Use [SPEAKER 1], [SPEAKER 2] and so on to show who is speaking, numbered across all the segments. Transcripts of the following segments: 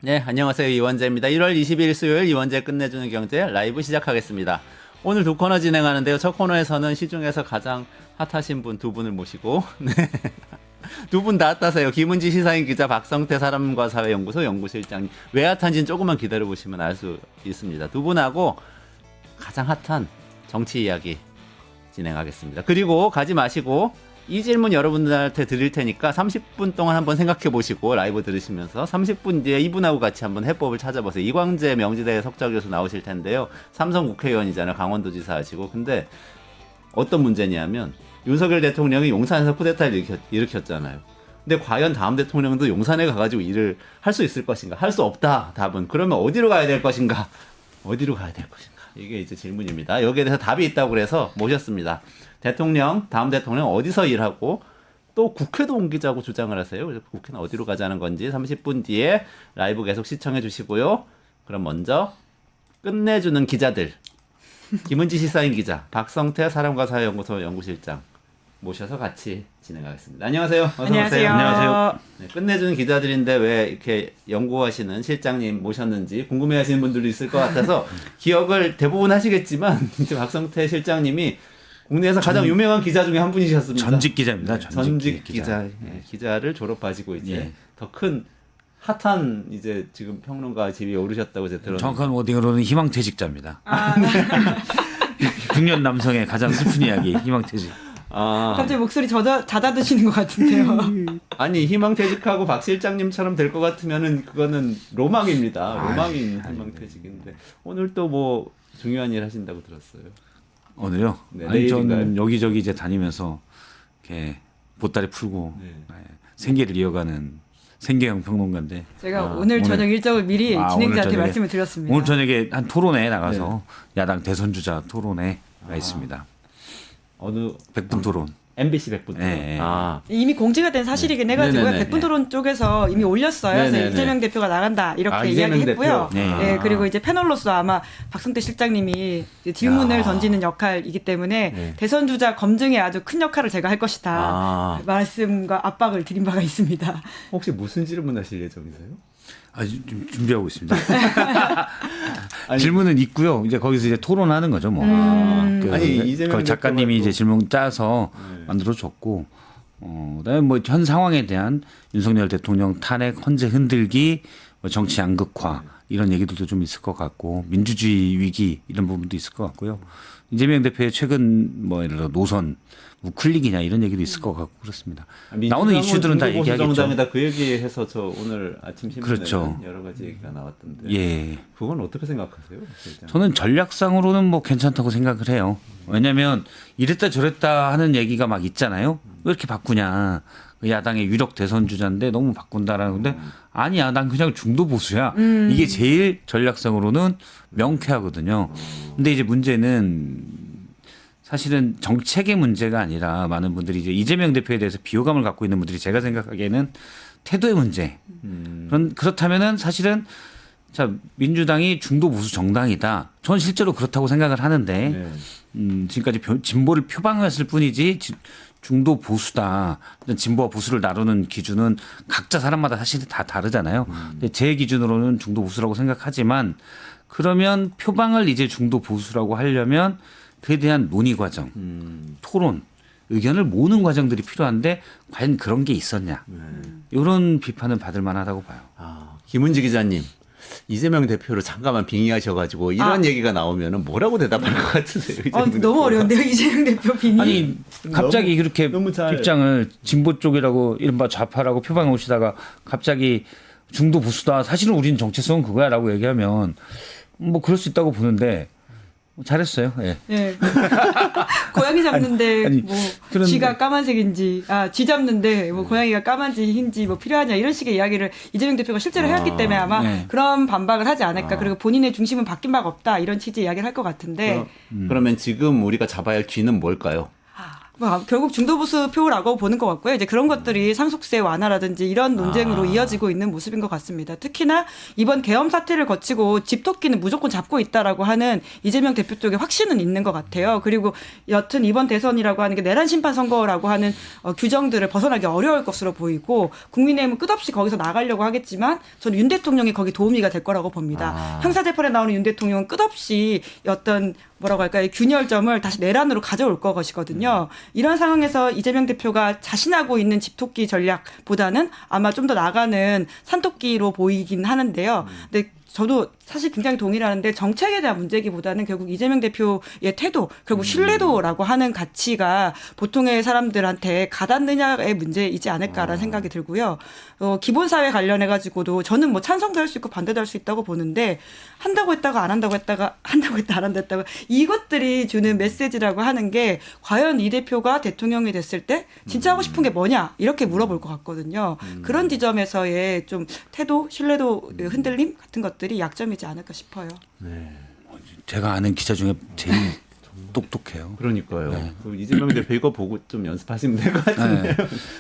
[SPEAKER 1] 네, 안녕하세요. 이원재입니다. 1월 20일 수요일 이원재 끝내주는 경제 라이브 시작하겠습니다. 오늘 두 코너 진행하는데요. 첫 코너에서는 시중에서 가장 핫하신 분 두 분을 모시고 네. 두 분 다 핫하세요. 김은지 시사인 기자, 박성태 사람과 사회연구소 연구실장님. 왜 핫한지는 조금만 기다려보시면 알 수 있습니다. 두 분하고 가장 핫한 정치 이야기 진행하겠습니다. 그리고 가지 마시고 이 질문 여러분들한테 드릴 테니까 30분 동안 한번 생각해 보시고 라이브 들으시면서 30분 뒤에 이분하고 같이 한번 해법을 찾아보세요. 이광재 명지대 석좌 교수 나오실 텐데요. 삼성 국회의원이잖아요. 강원도지사 하시고. 근데 어떤 문제냐면 윤석열 대통령이 용산에서 쿠데타를 일으켰잖아요. 근데 과연 다음 대통령도 용산에 가가지고 일을 할 수 있을 것인가? 할 수 없다. 답은. 그러면 어디로 가야 될 것인가? 어디로 가야 될 것인가? 이게 이제 질문입니다. 여기에 대해서 답이 있다고 그래서 모셨습니다. 다음 대통령 어디서 일하고 또 국회도 옮기자고 주장을 하세요. 그래서 국회는 어디로 가자는 건지 30분 뒤에 라이브 계속 시청해 주시고요. 그럼 먼저 끝내주는 기자들. 김은지 시사인 기자, 박성태 사람과 사회연구소 연구실장 모셔서 같이 진행하겠습니다. 안녕하세요. 어서
[SPEAKER 2] 안녕하세요.
[SPEAKER 1] 오세요.
[SPEAKER 2] 안녕하세요.
[SPEAKER 1] 네, 끝내주는 기자들인데 왜 이렇게 연구하시는 실장님 모셨는지 궁금해하시는 분들도 있을 것 같아서 기억을 대부분 하시겠지만 이제 박성태 실장님이 국내에서 가장 유명한 기자 중에 한 분이셨습니다.
[SPEAKER 3] 전직 기자입니다.
[SPEAKER 1] 전직 기자. 예, 기자를 졸업하시고 이제
[SPEAKER 3] 예.
[SPEAKER 1] 더 큰 핫한 이제 지금 평론가 지위에 오르셨다고 제가 들었는데.
[SPEAKER 3] 정확한 워딩으로는 희망퇴직자입니다. 6년 남성의 가장 슬픈 이야기 희망퇴직.
[SPEAKER 2] 갑자기 목소리 잦아드시는 것 같은데요.
[SPEAKER 1] 아니 희망퇴직하고 박 실장님처럼 될 것 같으면은 그거는 로망입니다. 로망인 희망퇴직인데 오늘 또 뭐 중요한 일 하신다고 들었어요.
[SPEAKER 3] 오늘요?
[SPEAKER 1] 네,
[SPEAKER 3] 아니 전
[SPEAKER 1] 내일인가요?
[SPEAKER 3] 여기저기 이제 다니면서 이렇게 보따리 풀고
[SPEAKER 1] 네.
[SPEAKER 3] 생계를 이어가는 생계형 평론가인데
[SPEAKER 2] 제가 오늘 저녁 일정을 미리
[SPEAKER 3] 오늘
[SPEAKER 2] 진행자한테
[SPEAKER 3] 저녁에,
[SPEAKER 2] 말씀을 드렸습니다.
[SPEAKER 3] 오늘 저녁에 한 토론회에 나가서 야당 대선 주자 토론회가 있습니다.
[SPEAKER 1] 어느
[SPEAKER 3] 100분 토론.
[SPEAKER 1] MBC 100분.
[SPEAKER 3] 네.
[SPEAKER 2] 이미 공지가 된 사실이긴 해가지고요.
[SPEAKER 1] 네네네.
[SPEAKER 2] 백분토론 쪽에서 이미 올렸어요. 그래서
[SPEAKER 1] 네네네.
[SPEAKER 2] 이재명 대표가 나간다 이렇게
[SPEAKER 1] 이재명
[SPEAKER 2] 이야기했고요.
[SPEAKER 1] 대표.
[SPEAKER 3] 네.
[SPEAKER 2] 예, 그리고 이제 패널로서 아마 박성태 실장님이 이제 질문을
[SPEAKER 1] 야.
[SPEAKER 2] 던지는 역할이기 때문에
[SPEAKER 1] 네.
[SPEAKER 2] 대선 주자 검증에 아주 큰 역할을 제가 할 것이다. 말씀과 압박을 드린 바가 있습니다.
[SPEAKER 1] 혹시 무슨 질문 하실 예정이세요?
[SPEAKER 3] 좀 준비하고 있습니다.
[SPEAKER 1] 아니,
[SPEAKER 3] 질문은 있고요. 이제 거기서 이제 토론하는 거죠, 뭐.
[SPEAKER 1] 아니, 이재명
[SPEAKER 3] 그 작가님이
[SPEAKER 1] 대표가
[SPEAKER 3] 이제 질문 짜서
[SPEAKER 1] 네.
[SPEAKER 3] 만들어 줬고, 그다음에 뭐 현 상황에 대한 윤석열 대통령 탄핵 헌재 흔들기, 뭐 정치 양극화 이런 얘기들도 좀 있을 것 같고, 민주주의 위기 이런 부분도 있을 것 같고요. 이재명 대표의 최근 뭐 예를 들어 노선 우클릭이냐 이런 얘기도 있을 것 같고 그렇습니다. 나오는 이슈들은 다 얘기하겠죠.
[SPEAKER 1] 정당이다 그 얘기해서 저 오늘 아침 신문에
[SPEAKER 3] 그렇죠.
[SPEAKER 1] 여러 가지 얘기가 나왔던데.
[SPEAKER 3] 예.
[SPEAKER 1] 그건 어떻게 생각하세요? 실장?
[SPEAKER 3] 저는 전략상으로는 뭐 괜찮다고 생각을 해요. 왜냐하면 이랬다 저랬다 하는 얘기가 막 있잖아요. 왜 이렇게 바꾸냐. 야당의 유력 대선 주자인데 너무 바꾼다라는 건데 아니야 난 그냥 중도 보수야. 이게 제일 전략상으로는 명쾌하거든요. 근데 이제 문제는 사실은 정책의 문제가 아니라 많은 분들이 이제 이재명 대표에 대해서 비호감을 갖고 있는 분들이 제가 생각하기에는 태도의 문제. 그렇다면은 사실은 자 민주당이 중도 보수 정당이다. 전 실제로 그렇다고 생각을 하는데 지금까지 진보를 표방했을 뿐이지 중도 보수다. 진보와 보수를 나누는 기준은 각자 사람마다 사실 다 다르잖아요. 근데 제 기준으로는 중도 보수라고 생각하지만 그러면 표방을 이제 중도 보수라고 하려면 그에 대한 논의 과정, 토론, 의견을 모으는 과정들이 필요한데 과연 그런 게 있었냐. 이런 비판은 받을 만하다고 봐요.
[SPEAKER 1] 김은지 기자님. 이재명 대표를 잠깐만 빙의하셔가지고 이런 얘기가 나오면 뭐라고 대답할 것 같으세요?
[SPEAKER 2] 너무 어려운데요. 이재명 대표 비니.
[SPEAKER 3] 아니 갑자기 그렇게
[SPEAKER 1] 너무
[SPEAKER 3] 입장을 진보 쪽이라고 이른바 좌파라고 표방해 오시다가 갑자기 중도 보수다. 사실은 우리는 정체성은 그거야라고 얘기하면 뭐 그럴 수 있다고 보는데 잘했어요. 예.
[SPEAKER 2] 예. 고양이 잡는데
[SPEAKER 3] 아니,
[SPEAKER 2] 뭐
[SPEAKER 3] 그런데-
[SPEAKER 2] 쥐가 까만색인지 쥐 잡는데 뭐 고양이가 까만지 흰지 뭐 필요하냐 이런 식의 이야기를 이재명 대표가 실제로 해왔기 때문에 아마
[SPEAKER 3] 네.
[SPEAKER 2] 그런 반박을 하지 않을까. 그리고 본인의 중심은 바뀐 바가 없다 이런 취지의 이야기를 할 것 같은데
[SPEAKER 1] 그러면 지금 우리가 잡아야 할 쥐는 뭘까요?
[SPEAKER 2] 결국 중도보수 표라고 보는 것 같고요. 이제 그런 것들이 상속세 완화라든지 이런 논쟁으로 이어지고 있는 모습인 것 같습니다. 특히나 이번 계엄 사태를 거치고 집토끼는 무조건 잡고 있다라고 하는 이재명 대표 쪽에 확신은 있는 것 같아요. 그리고 여튼 이번 대선이라고 하는 게 내란 심판 선거라고 하는 규정들을 벗어나기 어려울 것으로 보이고 국민의힘은 끝없이 거기서 나가려고 하겠지만 저는 윤 대통령이 거기 도우미가 될 거라고 봅니다. 형사재판에 나오는 윤 대통령은 끝없이 어떤 뭐라고 할까요? 균열점을 다시 내란으로 가져올 것이거든요. 이런 상황에서 이재명 대표가 자신하고 있는 집토끼 전략보다는 아마 좀 더 나가는 산토끼로 보이긴 하는데요. 근데 저도 사실 굉장히 동의를 하는데 정책에 대한 문제기보다는 결국 이재명 대표의 태도, 결국 신뢰도라고 하는 가치가 보통의 사람들한테 가닿느냐의 문제이지 않을까라는 생각이 들고요. 기본사회 관련해가지고도 저는 뭐 찬성도 할 수 있고 반대도 할 수 있다고 보는데 한다고 했다가 안 한다고 했다가 한다고 했다 안 한다고 했다가 이것들이 주는 메시지라고 하는 게 과연 이 대표가 대통령이 됐을 때 진짜 하고 싶은 게 뭐냐 이렇게 물어볼 것 같거든요. 그런 지점에서의 좀 태도, 신뢰도 흔들림 같은 것들이 약점이지 않을까 싶어요.
[SPEAKER 3] 제가 아는 기자 중에 제일 똑똑해요.
[SPEAKER 1] 그러니까요.
[SPEAKER 3] 네.
[SPEAKER 1] 이재명 대표 이거 보고 좀 연습하시면 될 것 같은데요.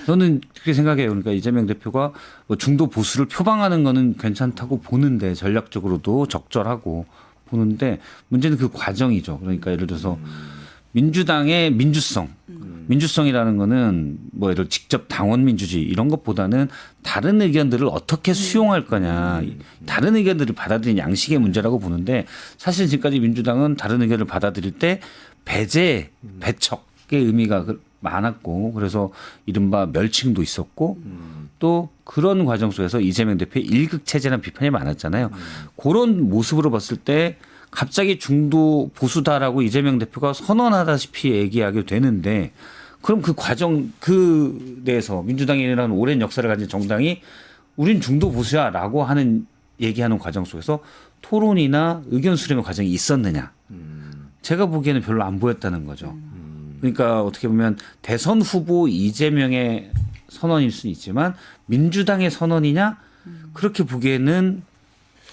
[SPEAKER 3] 저는 그렇게 생각해요. 그러니까 이재명 대표가 뭐 중도 보수를 표방하는 거는 괜찮다고 보는데 전략적으로도 적절하고 보는데 문제는 그 과정이죠. 그러니까 예를 들어서 민주당의 민주성, 민주성이라는 거는 뭐 예를 들어 직접 당원 민주주의 이런 것보다는 다른 의견들을 어떻게 수용할 거냐, 다른 의견들을 받아들이는 양식의 문제라고 보는데 사실 지금까지 민주당은 다른 의견을 받아들일 때 배제, 배척의 의미가 많았고 그래서 이른바 멸칭도 있었고 또 그런 과정 속에서 이재명 대표의 일극체제라는 비판이 많았잖아요. 그런 모습으로 봤을 때 갑자기 중도 보수다라고 이재명 대표가 선언하다시피 얘기하게 되는데 그럼 그 과정 그 내에서 민주당이라는 오랜 역사를 가진 정당이 우린 중도 보수야라고 하는 얘기하는 과정 속에서 토론이나 의견 수렴의 과정이 있었느냐. 제가 보기에는 별로 안 보였다는 거죠. 그러니까 어떻게 보면 대선 후보 이재명의 선언일 수는 있지만 민주당의 선언이냐 그렇게 보기에는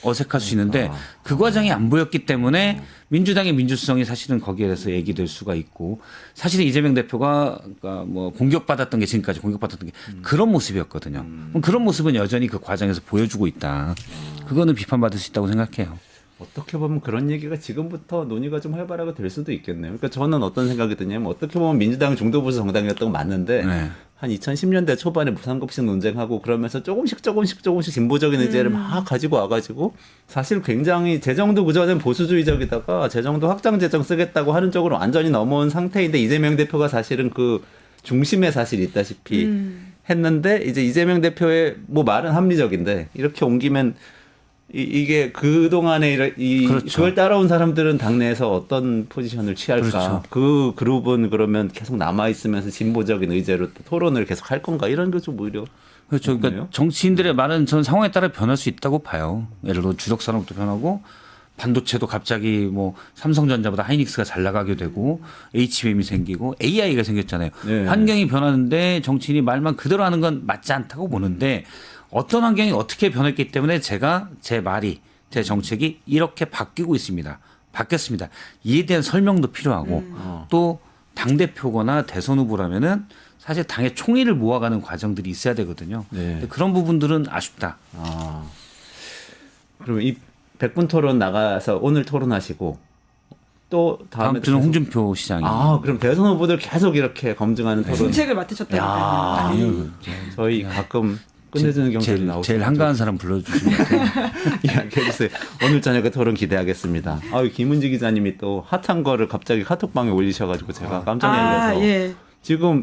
[SPEAKER 3] 어색할 수 있는데 그 과정이 안 보였기 때문에 민주당의 민주성이 사실은 거기에 대해서 얘기될 수가 있고 사실은 이재명 대표가 그러니까 뭐 공격받았던 게 지금까지 공격받았던 게 그런 모습이었거든요. 그럼 그런 모습은 여전히 그 과정에서 보여주고 있다. 그거는 비판받을 수 있다고 생각해요.
[SPEAKER 1] 어떻게 보면 그런 얘기가 지금부터 논의가 좀 활발하게 될 수도 있겠네요. 그러니까 저는 어떤 생각이 드냐면 어떻게 보면 민주당 중도보수 정당이었던 건 맞는데
[SPEAKER 3] 네.
[SPEAKER 1] 한 2010년대 초반에 무상급식 논쟁하고 그러면서 조금씩 진보적인 의제를 막 가지고 와가지고 사실 굉장히 재정도 그전엔 보수주의적이다가 재정도 확장 재정 쓰겠다고 하는 쪽으로 완전히 넘어온 상태인데 이재명 대표가 사실은 그 중심에 사실 있다시피 했는데 이제 이재명 대표의 뭐 말은 합리적인데 이렇게 옮기면 이게 그동안에
[SPEAKER 3] 그렇죠.
[SPEAKER 1] 그걸 따라온 사람들은 당내에서 어떤 포지션을 취할까?
[SPEAKER 3] 그렇죠.
[SPEAKER 1] 그 그룹은 그러면 계속 남아있으면서 진보적인 의제로 또 토론을 계속 할 건가? 이런 게 좀 오히려.
[SPEAKER 3] 그렇죠. 그러니까 정치인들의 말은 전 상황에 따라 변할 수 있다고 봐요. 예를 들어 주력 산업도 변하고 반도체도 갑자기 뭐 삼성전자보다 하이닉스가 잘 나가게 되고 HBM이 생기고 AI가 생겼잖아요.
[SPEAKER 1] 네.
[SPEAKER 3] 환경이 변하는데 정치인이 말만 그대로 하는 건 맞지 않다고 보는데 어떤 환경이 어떻게 변했기 때문에 제가 제 말이 제 정책이 이렇게 바뀌고 있습니다. 바뀌었습니다. 이에 대한 설명도 필요하고 또 당대표거나 대선 후보라면은 사실 당의 총의를 모아가는 과정들이 있어야 되거든요.
[SPEAKER 1] 네.
[SPEAKER 3] 근데 그런 부분들은 아쉽다.
[SPEAKER 1] 그럼 이 100분 토론 나가서 오늘 토론하시고 또
[SPEAKER 3] 다음 주는 홍준표 시장이.
[SPEAKER 1] 그럼 대선 후보들 계속 이렇게 검증하는 토론.
[SPEAKER 2] 정책을 맡으셨다니까요.
[SPEAKER 3] 아니요.
[SPEAKER 1] 저희 가끔 끝내주는 경우도 나오고
[SPEAKER 3] 제일 한가한 사람 불러주시면
[SPEAKER 1] 이야기해주세요. 오늘 저녁에 토론 기대하겠습니다. 김은지 기자님이 또 핫한 거를 갑자기 카톡방에 올리셔가지고 제가 깜짝 놀라서
[SPEAKER 2] 예.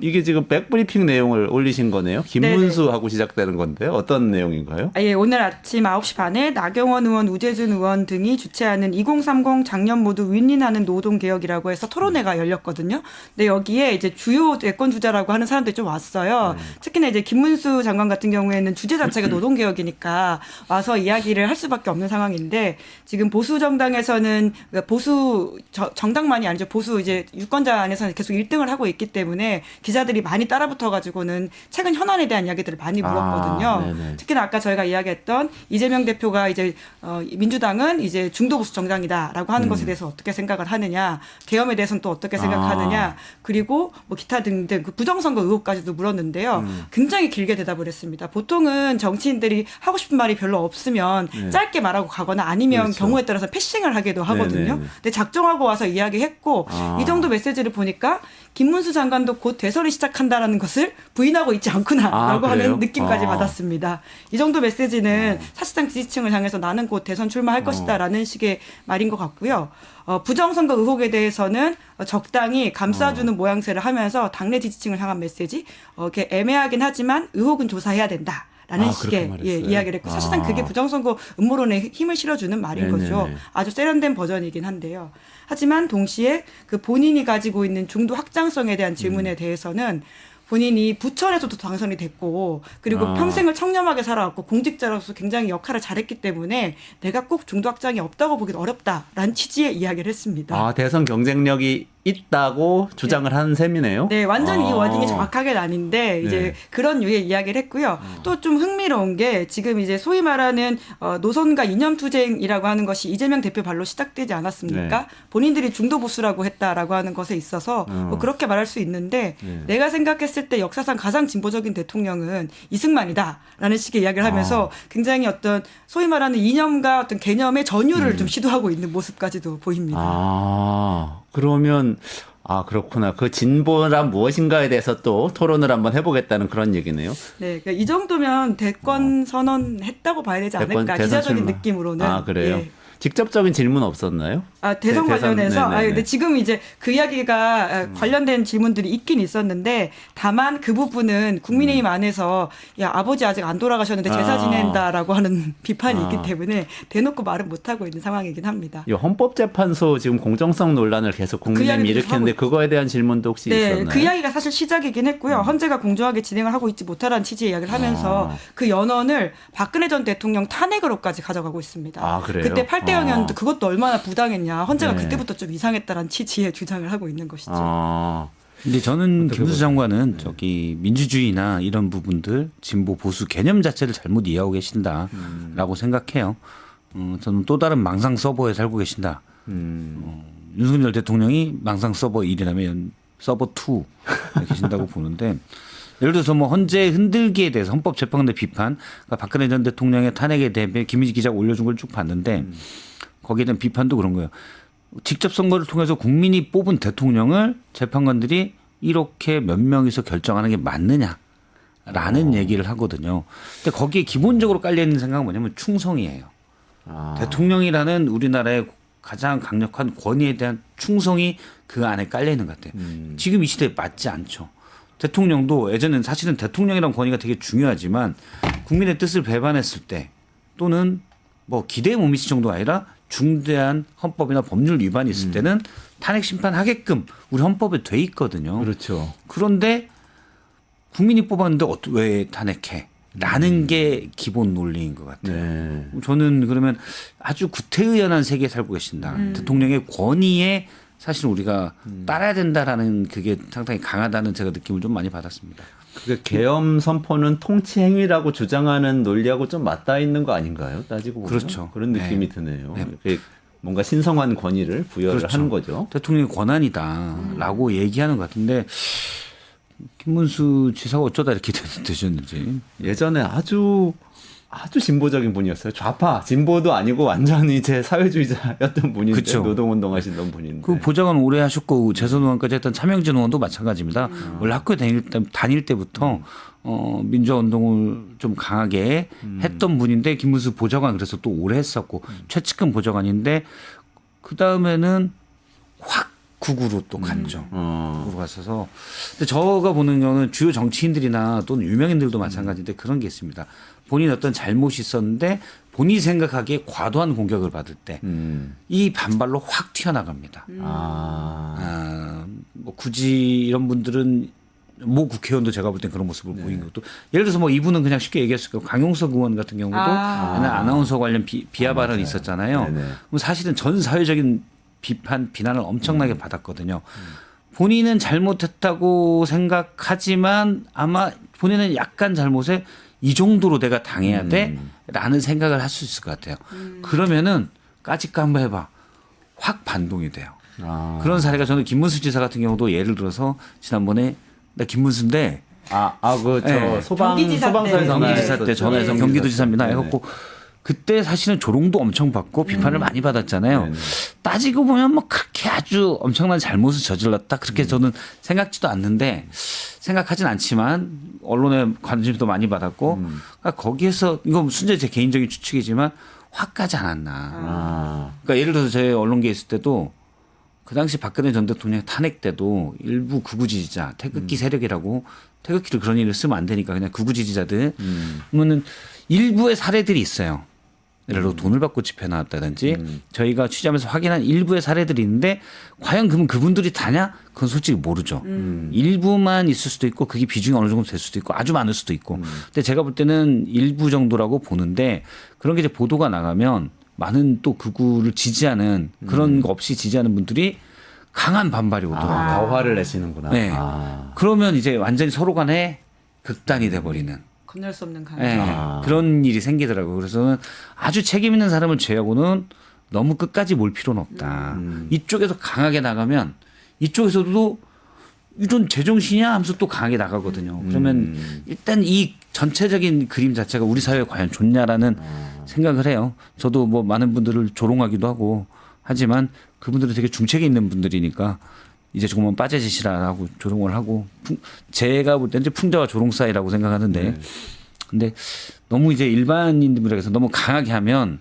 [SPEAKER 1] 이게 지금 백브리핑 내용을 올리신 거네요. 김문수하고 시작되는 건데 어떤 내용인가요?
[SPEAKER 2] 예, 오늘 아침 9시 반에 나경원 의원, 우재준 의원 등이 주최하는 2030 장년 모두 윈윈하는 노동개혁이라고 해서 토론회가 열렸거든요. 근데 여기에 이제 주요 대권 주자라고 하는 사람들이 좀 왔어요. 특히나 이제 김문수 장관 같은 경우에는 주제 자체가 노동개혁이니까 와서 이야기를 할 수밖에 없는 상황인데 지금 보수 정당에서는 보수 정당만이 아니죠. 보수 이제 유권자 안에서는 계속 1등을 하고 있기 때문에 때문에 기자들이 많이 따라붙어가지고는 최근 현안에 대한 이야기들을 많이 물었거든요.
[SPEAKER 1] 네네.
[SPEAKER 2] 특히나 아까 저희가 이야기했던 이재명 대표가 이제 민주당은 이제 중도 보수 정당이다라고 하는 것에 대해서 어떻게 생각을 하느냐, 계엄에 대해서는 또 어떻게 생각하느냐, 그리고 뭐 기타 등등 그 부정선거 의혹까지도 물었는데요. 굉장히 길게 대답을 했습니다. 보통은 정치인들이 하고 싶은 말이 별로 없으면
[SPEAKER 1] 네.
[SPEAKER 2] 짧게 말하고 가거나 아니면
[SPEAKER 1] 그렇죠.
[SPEAKER 2] 경우에 따라서 패싱을 하기도 하거든요.
[SPEAKER 1] 네네.
[SPEAKER 2] 근데 작정하고 와서 이야기했고 이 정도 메시지를 보니까 김문수 장관도 곧 대선을 시작한다라는 것을 부인하고 있지 않구나라고
[SPEAKER 1] 아, 그래요?
[SPEAKER 2] 하는 느낌까지 받았습니다. 이 정도 메시지는 사실상 지지층을 향해서 나는 곧 대선 출마할 것이다라는 식의 말인 것 같고요. 부정선거 의혹에 대해서는 적당히 감싸주는 모양새를 하면서 당내 지지층을 향한 메시지, 이렇게 애매하긴 하지만 의혹은 조사해야 된다. 라는
[SPEAKER 1] 아, 그렇게
[SPEAKER 2] 식의
[SPEAKER 1] 말했어요?
[SPEAKER 2] 이야기를 했고 사실상 그게 부정선거 음모론에 힘을 실어주는 말인
[SPEAKER 1] 네네네.
[SPEAKER 2] 거죠. 아주 세련된 버전이긴 한데요. 하지만 동시에 그 본인이 가지고 있는 중도 확장성에 대한 질문에 대해서는 본인이 부천에서도 당선이 됐고 그리고 평생을 청렴하게 살아왔고 공직자로서 굉장히 역할을 잘했기 때문에 내가 꼭 중도 확장이 없다고 보기는 어렵다라는 취지의 이야기를 했습니다.
[SPEAKER 1] 아, 대선 경쟁력이 있다고 주장을 한 셈이네요.
[SPEAKER 2] 네, 완전히 이 워딩이 정확하게는 아닌데 이제
[SPEAKER 1] 네.
[SPEAKER 2] 그런 유의 이야기를 했고요. 또 좀 흥미로운 게 지금 이제 소위 말하는 노선과 이념 투쟁이라고 하는 것이 이재명 대표 발로 시작되지 않았습니까?
[SPEAKER 1] 네.
[SPEAKER 2] 본인들이 중도 보수라고 했다라고 하는 것에 있어서 뭐 그렇게 말할 수 있는데
[SPEAKER 1] 네.
[SPEAKER 2] 내가 생각했을 때 역사상 가장 진보적인 대통령은 이승만이다라는 식의 이야기를 하면서 굉장히 어떤 소위 말하는 이념과 어떤 개념의 전유를 좀 시도하고 있는 모습까지도 보입니다.
[SPEAKER 1] 아, 그러면 그렇구나. 그 진보란 무엇인가에 대해서 또 토론을 한번 해보겠다는 그런 얘기네요.
[SPEAKER 2] 네, 그러니까 이 정도면 대권 선언했다고 봐야 되지 않을까
[SPEAKER 1] 대선
[SPEAKER 2] 기자적인
[SPEAKER 1] 출마.
[SPEAKER 2] 느낌으로는.
[SPEAKER 1] 아, 그래요?
[SPEAKER 2] 예.
[SPEAKER 1] 직접적인 질문 없었나요?
[SPEAKER 2] 대선 관련해서
[SPEAKER 1] 네네네.
[SPEAKER 2] 근데 지금 이제 그 이야기가 관련된 질문들이 있긴 있었는데 다만 그 부분은 국민의힘 안에서 야 아버지 아직 안 돌아가셨는데 제사 지낸다라고 하는 비판이 있기 때문에 대놓고 말은 못 하고 있는 상황이긴 합니다.
[SPEAKER 1] 이 헌법재판소 지금 공정성 논란을 계속 국민의힘이
[SPEAKER 2] 이야기도
[SPEAKER 1] 일으켰는데
[SPEAKER 2] 하고
[SPEAKER 1] 그거에 대한 질문도 혹시
[SPEAKER 2] 네,
[SPEAKER 1] 있었나요?
[SPEAKER 2] 그 이야기가 사실 시작이긴 했고요. 헌재가 공정하게 진행을 하고 있지 못하라는 취지의 이야기를 하면서 그 연원을 박근혜 전 대통령 탄핵으로까지 가져가고 있습니다.
[SPEAKER 1] 아, 그래요?
[SPEAKER 2] 그때 8대0이었는데 그것도 얼마나 부당했냐. 헌재가
[SPEAKER 1] 네.
[SPEAKER 2] 그때부터 좀 이상했다라는 취지의 주장을 하고 있는 것이죠.
[SPEAKER 3] 근데 저는
[SPEAKER 1] 어떻게
[SPEAKER 3] 김문수
[SPEAKER 1] 보세요?
[SPEAKER 3] 장관은 저기 민주주의나 이런 부분들 진보 보수 개념 자체를 잘못 이해하고 계신다라고 생각해요. 저는 또 다른 망상 서버에 살고 계신다. 윤석열 대통령이 망상 서버 1이라면 서버 2에 계신다고 보는데 예를 들어서 뭐 헌재 흔들기에 대해서 헌법재판관의 비판, 그러니까 박근혜 전 대통령의 탄핵에 대해 김희지 기자가 올려준 걸 쭉 봤는데 거기에 대한 비판도 그런 거예요. 직접 선거를 통해서 국민이 뽑은 대통령을 재판관들이 이렇게 몇 명이서 결정하는 게 맞느냐라는 얘기를 하거든요. 근데 거기에 기본적으로 깔려 있는 생각은 뭐냐면 충성이에요. 대통령이라는 우리나라의 가장 강력한 권위에 대한 충성이 그 안에 깔려 있는 것 같아요. 지금 이 시대에 맞지 않죠. 대통령도 예전에는 사실은 대통령이라는 권위가 되게 중요하지만 국민의 뜻을 배반했을 때 또는 뭐 기대에 못 미칠 정도가 아니라 중대한 헌법이나 법률 위반이 있을 때는 탄핵 심판하게끔 우리 헌법에 돼 있거든요.
[SPEAKER 1] 그렇죠.
[SPEAKER 3] 그런데 국민이 뽑았는데 왜 탄핵해? 라는 게 기본 논리인 것 같아요.
[SPEAKER 1] 네.
[SPEAKER 3] 저는 그러면 아주 구태의연한 세계에 살고 계신다. 대통령의 권위에 사실 우리가 따라야 된다라는 그게 상당히 강하다는 제가 느낌을 좀 많이 받았습니다.
[SPEAKER 1] 그 계엄 선포는 통치 행위라고 주장하는 논리하고 좀 맞닿아 있는 거 아닌가요? 따지고 보면
[SPEAKER 3] 그렇죠.
[SPEAKER 1] 그런 느낌이
[SPEAKER 3] 네.
[SPEAKER 1] 드네요.
[SPEAKER 3] 네.
[SPEAKER 1] 이렇게 뭔가 신성한 권위를 부여를
[SPEAKER 3] 그렇죠.
[SPEAKER 1] 하는 거죠.
[SPEAKER 3] 대통령의 권한이다라고 얘기하는 것 같은데 김문수 지사가 어쩌다 이렇게 되셨는지.
[SPEAKER 1] 예전에 아주 진보적인 분이었어요. 좌파, 진보도 아니고 완전히 제 사회주의자였던 분인데
[SPEAKER 3] 그쵸.
[SPEAKER 1] 노동운동 하시던 분인데.
[SPEAKER 3] 그 보좌관 오래 하셨고 재선 의원까지 했던 차명진 의원도 마찬가지입니다. 원래 학교에 다닐 때부터 민주화 운동을 좀 강하게 했던 분인데 김문수 보좌관 그래서 또 오래 했었고 최측근 보좌관인데 그 다음에는 확 국으로 또 갔죠. 국으로 갔어서. 근데 저가 보는 경우는 주요 정치인들이나 또는 유명인들도 마찬가지인데 그런 게 있습니다. 본인 어떤 잘못이 있었는데 본인이 생각하기에 과도한 공격을 받을 때 이 반발로 확 튀어나갑니다. 뭐 굳이 이런 분들은 모 국회의원도 제가 볼 땐 그런 모습을 보인 것도 예를 들어서 뭐 이분은 그냥 쉽게 얘기했을 거예요. 강용석 의원 같은 경우도 옛날 아나운서 관련 비하 발언이 있었잖아요.
[SPEAKER 1] 네네.
[SPEAKER 3] 그럼 사실은 전 사회적인 비난을 엄청나게 받았거든요. 본인은 잘못했다고 생각하지만 아마 본인은 약간 잘못에 이 정도로 내가 당해야 돼라는 생각을 할 수 있을 것 같아요. 그러면은 까짓거 한번 해봐. 확 반동이 돼요. 그런 사례가 저는 김문수 지사 같은 경우도 예를 들어서 지난번에 나 김문수인데
[SPEAKER 1] 저
[SPEAKER 2] 경기지사 때.
[SPEAKER 3] 경기지사 때 전화해서
[SPEAKER 2] 네.
[SPEAKER 3] 경기도지사입니다
[SPEAKER 1] 네네.
[SPEAKER 3] 해갖고 그때 사실은 조롱도 엄청 받고 비판을 많이 받았잖아요.
[SPEAKER 1] 네네.
[SPEAKER 3] 따지고 보면 뭐 그렇게 아주 엄청난 잘못을 저질렀다 그렇게 저는 생각지도 않는데 생각하진 않지만 언론에 관심도 많이 받았고 그러니까 거기에서 이건 순전히 제 개인적인 추측이지만 확 가지 않았나. 그러니까 예를 들어서 제 언론계에 있을 때도 그 당시 박근혜 전 대통령 탄핵 때도 일부 극우 지지자 태극기 세력이라고 태극기를 그런 일을 쓰면 안 되니까 그냥 극우 지지자들 그러면은 일부의 사례들이 있어요. 예를 들어 돈을 받고 집회 나왔다든지 저희가 취재하면서 확인한 일부의 사례들이 있는데 과연 그러면 그분들이 다냐? 그건 솔직히 모르죠. 일부만 있을 수도 있고 그게 비중이 어느 정도 될 수도 있고 아주 많을 수도 있고. 근데 제가 볼 때는 일부 정도라고 보는데 그런 게 이제 보도가 나가면 많은 또 극우를 지지하는 그런 거 없이 지지하는 분들이 강한 반발이 오더라고요.
[SPEAKER 1] 더 화를 내시는구나.
[SPEAKER 3] 네. 그러면 이제 완전히 서로 간에 극단이 돼버리는.
[SPEAKER 2] 건널 수 없는 강.
[SPEAKER 3] 네, 그런 일이 생기더라고요. 그래서 아주 책임 있는 사람을 제하고는 너무 끝까지 몰 필요는 없다. 이쪽에서 강하게 나가면 이쪽에서도 이런 제정신이야 하면서 또 강하게 나가거든요. 그러면 일단 이 전체적인 그림 자체가 우리 사회에 과연 좋냐라는 생각을 해요. 저도 뭐 많은 분들을 조롱하기도 하고 하지만 그분들은 되게 중책이 있는 분들이니까 이제 조금만 빠져지시라고 조롱을 하고 제가 볼 때는 이제 풍자와 조롱 사이라고 생각하는데 근데 너무 이제 일반인들에게서 너무 강하게 하면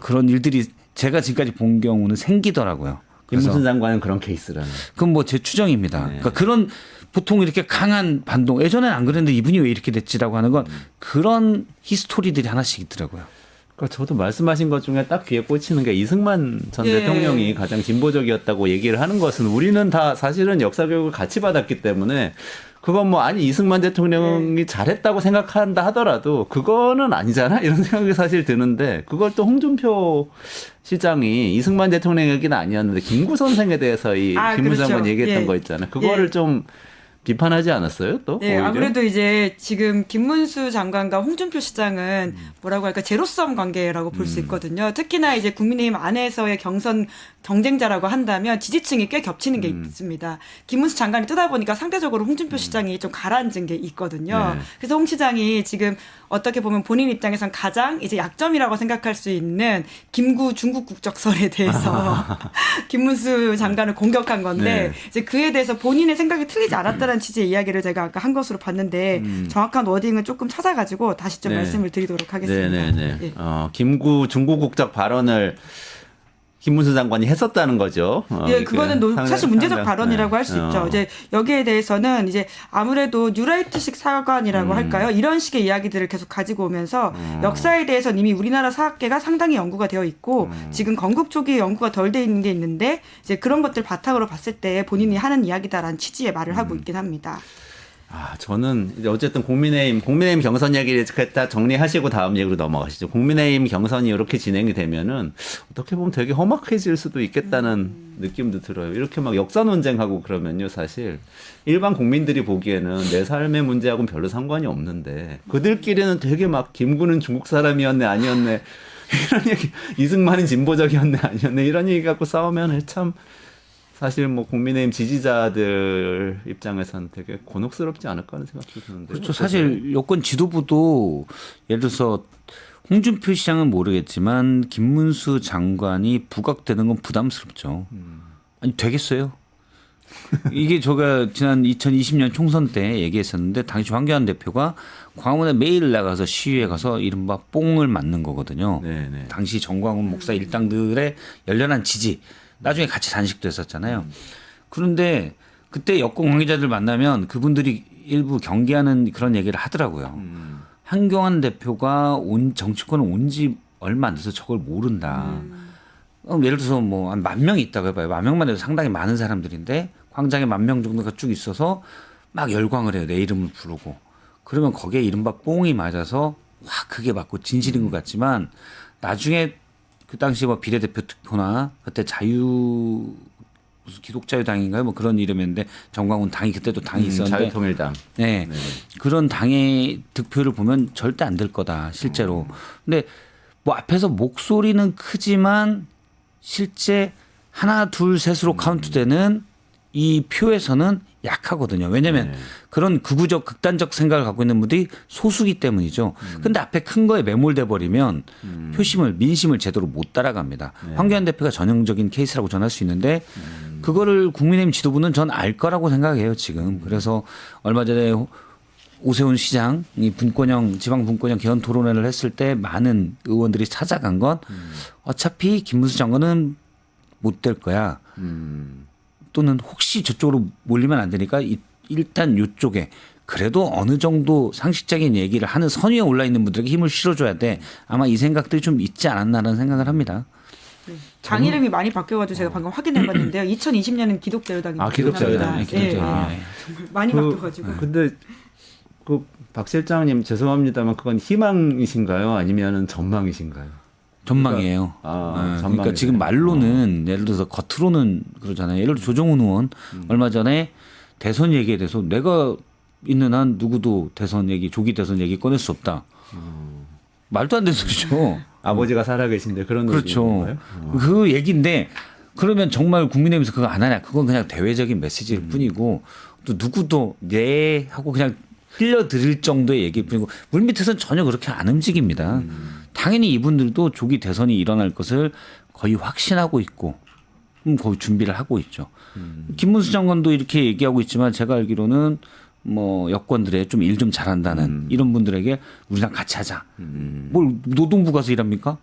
[SPEAKER 3] 그런 일들이 제가 지금까지 본 경우는 생기더라고요.
[SPEAKER 1] 김문수 장관은 그런 케이스라는.
[SPEAKER 3] 그건 뭐 제 추정입니다. 그러니까 그런 보통 이렇게 강한 반동 예전엔 안 그랬는데 이분이 왜 이렇게 됐지라고 하는 건 그런 히스토리들이 하나씩 있더라고요.
[SPEAKER 1] 그러니까 저도 말씀하신 것 중에 딱 귀에 꽂히는 게 이승만 전
[SPEAKER 2] 예.
[SPEAKER 1] 대통령이 가장 진보적이었다고 얘기를 하는 것은 우리는 다 사실은 역사 교육을 같이 받았기 때문에 그건 뭐 아니 이승만 대통령이 잘했다고 생각한다 하더라도 그거는 아니잖아 이런 생각이 사실 드는데 그걸 또 홍준표 시장이 이승만 대통령 얘기는 아니었는데 김구 선생에 대해서 이 김문수
[SPEAKER 2] 그렇죠.
[SPEAKER 1] 장관 얘기했던
[SPEAKER 2] 예.
[SPEAKER 1] 거 있잖아요. 그거를
[SPEAKER 2] 예.
[SPEAKER 1] 좀 비판하지 않았어요? 또
[SPEAKER 2] 네,
[SPEAKER 1] 오히려?
[SPEAKER 2] 아무래도 이제 지금 김문수 장관과 홍준표 시장은 뭐라고 할까 제로섬 관계라고 볼 수 있거든요. 특히나 이제 국민의힘 안에서의 경선 경쟁자라고 한다면 지지층이 꽤 겹치는 게 있습니다. 김문수 장관이 뜨다 보니까 상대적으로 홍준표 시장이 좀 가라앉은 게 있거든요.
[SPEAKER 1] 네.
[SPEAKER 2] 그래서 홍 시장이 지금 어떻게 보면 본인 입장에선 가장 이제 약점이라고 생각할 수 있는 김구 중국 국적설에 대해서 김문수 장관을 공격한 건데
[SPEAKER 1] 네.
[SPEAKER 2] 이제 그에 대해서 본인의 생각이 틀리지 않았다는 취지의 이야기를 제가 아까 한 것으로 봤는데 정확한 워딩을 조금 찾아가지고 다시 좀
[SPEAKER 1] 네.
[SPEAKER 2] 말씀을 드리도록 하겠습니다.
[SPEAKER 1] 네네네.
[SPEAKER 2] 예.
[SPEAKER 1] 김구 중국 국적 발언을 김문수 장관이 했었다는 거죠.
[SPEAKER 2] 예, 그거는 사실 문제적 발언이라고 할 수
[SPEAKER 1] 네.
[SPEAKER 2] 있죠. 이제 여기에 대해서는 이제 아무래도 뉴라이트식 사관이라고 할까요? 이런 식의 이야기들을 계속 가지고 오면서 역사에 대해서는 이미 우리나라 사학계가 상당히 연구가 되어 있고 지금 건국 초기에 연구가 덜 돼 있는 게 있는데 이제 그런 것들 바탕으로 봤을 때 본인이 하는 이야기다라는 취지의 말을 하고 있긴 합니다.
[SPEAKER 1] 저는 이제 어쨌든 국민의힘 경선 얘기를 다 정리하시고 다음 얘기로 넘어가시죠. 국민의힘 경선이 이렇게 진행이 되면은 어떻게 보면 되게 험악해질 수도 있겠다는 느낌도 들어요. 이렇게 막 역사 논쟁하고 그러면요, 사실 일반 국민들이 보기에는 내 삶의 문제하고는 별로 상관이 없는데 그들끼리는 되게 막 김구는 중국 사람이었네 아니었네 이런 얘기, 이승만은 진보적이었네 아니었네 이런 얘기 갖고 싸우면 참. 사실 뭐 국민의힘 지지자들 입장에서는 되게 곤혹스럽지 않을까 하는 생각도 드는데.
[SPEAKER 3] 그렇죠. 사실 여권 지도부도 예를 들어서 홍준표 시장은 모르겠지만 김문수 장관이 부각되는 건 부담스럽죠. 아니 되겠어요? 이게 제가 지난 2020년 총선 때 얘기했었는데 당시 황교안 대표가 광화문에 매일 나가서 시위에 가서 이른바 뽕을 맞는 거거든요.
[SPEAKER 1] 네네.
[SPEAKER 3] 당시 정광훈 목사 일당들의 열렬한 지지. 나중에 같이 단식도 했었잖아요. 그런데 그때 여권 관계자들 만나면 그분들이 일부 경계하는 그런 얘기를 하더라고요. 한교안 대표가 정치권에 온 지 얼마 안 돼서 저걸 모른다. 예를 들어서 뭐 한 10,000명이 있다고 해봐요. 10,000만 해도 상당히 많은 사람들인데 광장에 10,000명 정도가 쭉 있어서 막 열광을 해요. 내 이름을 부르고. 그러면 거기에 이른바 뽕이 맞아서 확 크게 맞고 진실인 것 같지만 나중에 그 당시 뭐 비례대표 투표나 그때 무슨 기독자유당인가요? 뭐 그런 이름이었는데 정광훈 당이 그때도 당이 있었는데
[SPEAKER 1] 자유통일당.
[SPEAKER 3] 네. 그런 당의 득표를 보면 절대 안 될 거다 실제로. 근데 뭐 앞에서 목소리는 크지만 실제 하나 둘 셋으로 카운트되는 이 표에서는 약하거든요. 왜냐하면 그런 극우적 극단적 생각을 갖고 있는 분들이 소수기 때문이죠. 근데 앞에 큰 거에 매몰돼 버리면 표심을 민심을 제대로 못 따라갑니다. 황교안 대표가 전형적인 케이스라고 전할 수 있는데 그거를 국민의힘 지도부는 전 알 거라고 생각해요 지금. 그래서 얼마 전에 오세훈 시장이 분권형 지방 분권형 개헌 토론회를 했을 때 많은 의원들이 찾아간 건 어차피 김문수 장관은 못 될 거야. 또는 혹시 저쪽으로 몰리면 안 되니까 일단 이쪽에 그래도 어느 정도 상식적인 얘기를 하는 선 위에 올라 있는 분들에게 힘을 실어줘야 돼. 아마 이 생각들이 좀 있지 않았나라는 생각을 합니다.
[SPEAKER 2] 당 이름이 많이 바뀌어가지고 제가 방금 확인해봤는데요. 2020년은 기독자유당입니다.
[SPEAKER 1] 기독자유당.
[SPEAKER 2] 예.
[SPEAKER 1] 아.
[SPEAKER 2] 많이 바뀌어가지고.
[SPEAKER 1] 근데 박 실장님 죄송합니다만 그건 희망이신가요? 아니면은 전망이신가요?
[SPEAKER 3] 전망이에요. 그러니까 지금 말로는 예를 들어서 겉으로는 그러잖아요. 예를 들어 조정훈 의원 얼마 전에 대선 얘기에 대해서 내가 있는 한 누구도 대선 얘기, 조기 대선 얘기 꺼낼 수 없다. 말도 안 되는 소리죠.
[SPEAKER 1] 아버지가 살아계신데 그런
[SPEAKER 3] 그렇죠.
[SPEAKER 1] 건가요?
[SPEAKER 3] 그 얘기인데 그러면 정말 국민의힘에서 그거 안 하냐? 그건 그냥 대외적인 메시지일 뿐이고 또 누구도 네 하고 그냥 흘려들을 정도의 얘기일 뿐이고 물밑에서는 전혀 그렇게 안 움직입니다. 당연히 이분들도 조기 대선이 일어날 것을 거의 확신하고 있고 거의 준비를 하고 있죠. 김문수 장관도 이렇게 얘기하고 있지만 제가 알기로는 뭐 여권들에 좀 일 좀 잘한다는 이런 분들에게 우리랑 같이 하자. 뭘 노동부 가서 일합니까?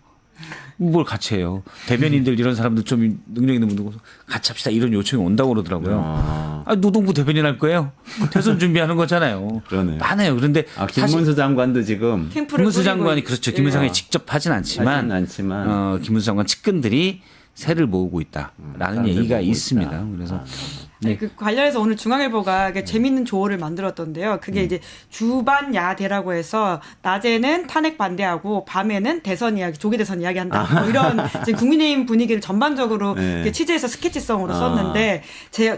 [SPEAKER 3] 뭘 같이 해요. 대변인들 이런 사람들 좀 능력 있는 분들 같이 합시다 이런 요청이 온다고 그러더라고요. 노동부 대변인 할 거예요. 대선 준비하는 거잖아요.
[SPEAKER 1] 그러네요.
[SPEAKER 3] 많아요. 그런데
[SPEAKER 1] 김문수 장관도 지금
[SPEAKER 3] 김문수 장관이 그렇죠. 김문수 장관이 직접 하진 않지만, 김문수 장관 측근들이 세를 모으고 있다라는 얘기가 있습니다. 그래서
[SPEAKER 2] 네. 그 관련해서 오늘 중앙일보가 재밌는 조어를 만들었던데요. 그게 이제 주반 야대라고 해서 낮에는 탄핵 반대하고 밤에는 대선 이야기, 조기 대선 이야기한다. 뭐 이런 이제 국민의힘 분위기를 전반적으로 취재해서 스케치성으로 썼는데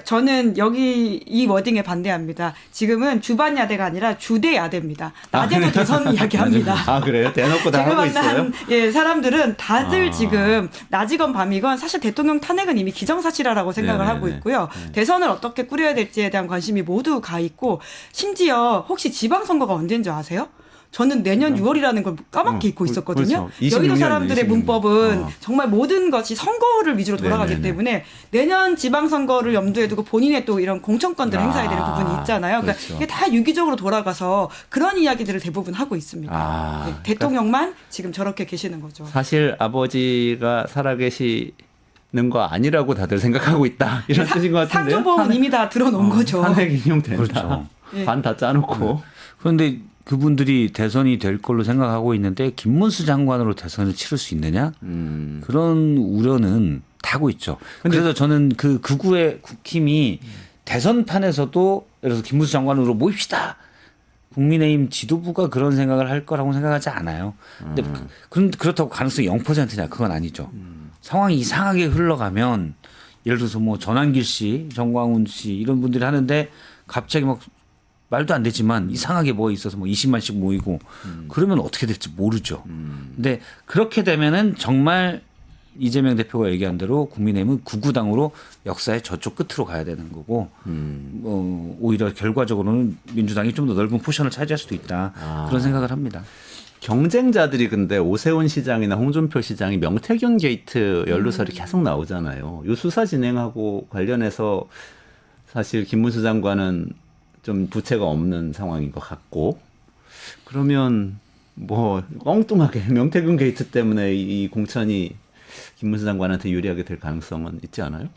[SPEAKER 2] 저는 여기 이 워딩에 반대합니다. 지금은 주반 야대가 아니라 주대 야대입니다. 낮에도 대선 이야기합니다.
[SPEAKER 1] 그래요? 대놓고 다 하고 있어요?
[SPEAKER 2] 사람들은 다들 지금 낮이건 밤이건 사실 대통령 탄핵은 이미 기정사실화라고 생각을 하고 있고요. 대선을 어떻게 꾸려야 될지에 대한 관심이 모두 가 있고 심지어 혹시 지방선거가 언제인 줄 아세요? 저는 내년 6월이라는 걸 까맣게 잊고 있었거든요.
[SPEAKER 1] 그렇죠.
[SPEAKER 2] 여의도 사람들의
[SPEAKER 1] 26년.
[SPEAKER 2] 문법은 정말 모든 것이 선거를 위주로 돌아가기
[SPEAKER 1] 네네네.
[SPEAKER 2] 때문에 내년 지방선거를 염두에 두고 본인의 또 이런 공천권들을 행사해야 되는 부분이 있잖아요. 그러니까
[SPEAKER 1] 그렇죠.
[SPEAKER 2] 이게 다 유기적으로 돌아가서 그런 이야기들을 대부분 하고 있습니다. 네, 대통령만 지금 저렇게 계시는 거죠.
[SPEAKER 1] 사실 아버지가 살아계시는 거 아니라고 다들 생각하고 있다. 이런 뜻인 것 같은데요.
[SPEAKER 2] 상조보험은 이미 다 들어놓은 거죠.
[SPEAKER 1] 탄핵 인용된다.
[SPEAKER 3] 그렇죠.
[SPEAKER 1] 반 다 짜놓고.
[SPEAKER 3] 그런데 그분들이 대선이 될 걸로 생각하고 있는데 김문수 장관으로 대선을 치를 수 있느냐? 그런 우려는 타고 있죠. 그래서 저는 그 극우의 국힘이 대선판에서도 예를 들어서 김문수 장관으로 모입시다. 국민의힘 지도부가 그런 생각을 할 거라고 생각하지 않아요. 근데 그렇다고 가능성이 0%냐? 그건 아니죠. 상황이 이상하게 흘러가면 예를 들어서 뭐 전환길 씨, 정광훈 씨 이런 분들이 하는데 갑자기 막 말도 안 되지만 이상하게 뭐 있어서 뭐 20만씩 모이고 그러면 어떻게 될지 모르죠. 근데 그렇게 되면은 정말 이재명 대표가 얘기한 대로 국민의힘은 구구당으로 역사의 저쪽 끝으로 가야 되는 거고 오히려 결과적으로는 민주당이 좀 더 넓은 포션을 차지할 수도 있다. 그런 생각을 합니다.
[SPEAKER 1] 경쟁자들이 근데 오세훈 시장이나 홍준표 시장이 명태균 게이트 연루설이 계속 나오잖아요. 이 수사 진행하고 관련해서 사실 김문수 장관은 좀 부채가 없는 상황인 것 같고 그러면 뭐 엉뚱하게 명태균 게이트 때문에 이 공천이 김문수 장관한테 유리하게 될 가능성은 있지 않아요?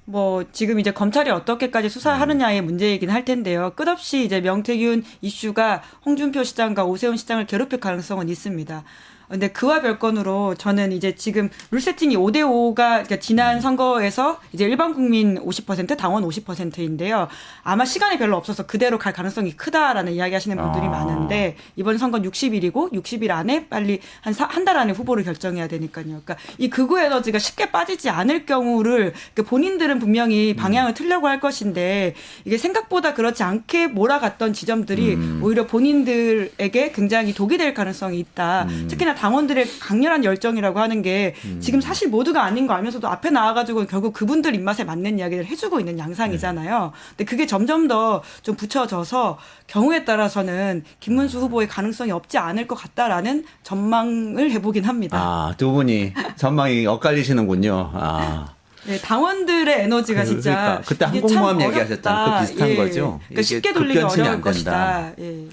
[SPEAKER 2] 뭐 지금 이제 검찰이 어떻게까지 수사하느냐의 문제이긴 할 텐데요. 끝없이 이제 명태균 이슈가 홍준표 시장과 오세훈 시장을 괴롭힐 가능성은 있습니다. 근데 그와 별건으로 저는 이제 지금 룰 세팅이 5대5가 그러니까 지난 선거에서 이제 일반 국민 50%, 당원 50%인데요. 아마 시간이 별로 없어서 그대로 갈 가능성이 크다라는 이야기 하시는 분들이 많은데 이번 선거는 60일이고 60일 안에 빨리 한 달 안에 후보를 결정해야 되니까요. 그러니까 이 극우 에너지가 쉽게 빠지지 않을 경우를 그러니까 본인들은 분명히 방향을 틀려고 할 것인데 이게 생각보다 그렇지 않게 몰아갔던 지점들이 오히려 본인들에게 굉장히 독이 될 가능성이 있다. 특히나 당원들의 강렬한 열정이라고 하는 게 지금 사실 모두가 아닌 거 알면서도 앞에 나와가지고 결국 그분들 입맛에 맞는 이야기를 해주고 있는 양상이잖아요. 근데 그게 점점 더 좀 붙여져서 경우에 따라서는 김문수 후보의 가능성이 없지 않을 것 같다라는 전망을 해보긴 합니다.
[SPEAKER 1] 아, 두 분이 전망이 엇갈리시는군요. 아.
[SPEAKER 2] 네, 당원들의 에너지가 진짜
[SPEAKER 1] 그러니까 그때
[SPEAKER 2] 이게
[SPEAKER 1] 항공모함
[SPEAKER 2] 참
[SPEAKER 1] 얘기하셨잖아요. 그
[SPEAKER 2] 어렵다.
[SPEAKER 1] 비슷한
[SPEAKER 2] 예.
[SPEAKER 1] 거죠.
[SPEAKER 2] 그러니까
[SPEAKER 1] 이게
[SPEAKER 2] 쉽게 돌리기
[SPEAKER 1] 급변층이
[SPEAKER 2] 어려울
[SPEAKER 1] 안 된다.
[SPEAKER 2] 것이다. 예.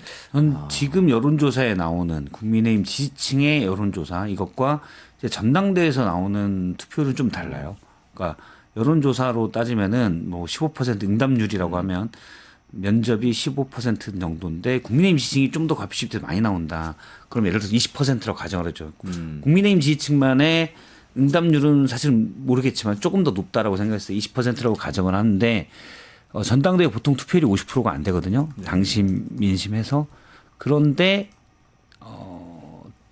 [SPEAKER 3] 지금 여론조사에 나오는 국민의힘 지지층의 여론조사 이것과 이제 전당대회에서 나오는 투표는 좀 달라요. 그러니까 여론조사로 따지면은 뭐 15% 응답률이라고 하면 면접이 15% 정도인데 국민의힘 지지층이 좀 더 과표집도 많이 나온다. 그럼 예를 들어서 20%라고 가정을 해줘. 국민의힘 지지층만의 응답률은 사실 모르겠지만 조금 더 높다라고 생각했어요. 20%라고 가정을 하는데 전당대회 보통 투표율이 50%가 안 되거든요. 당심 민심해서 그런데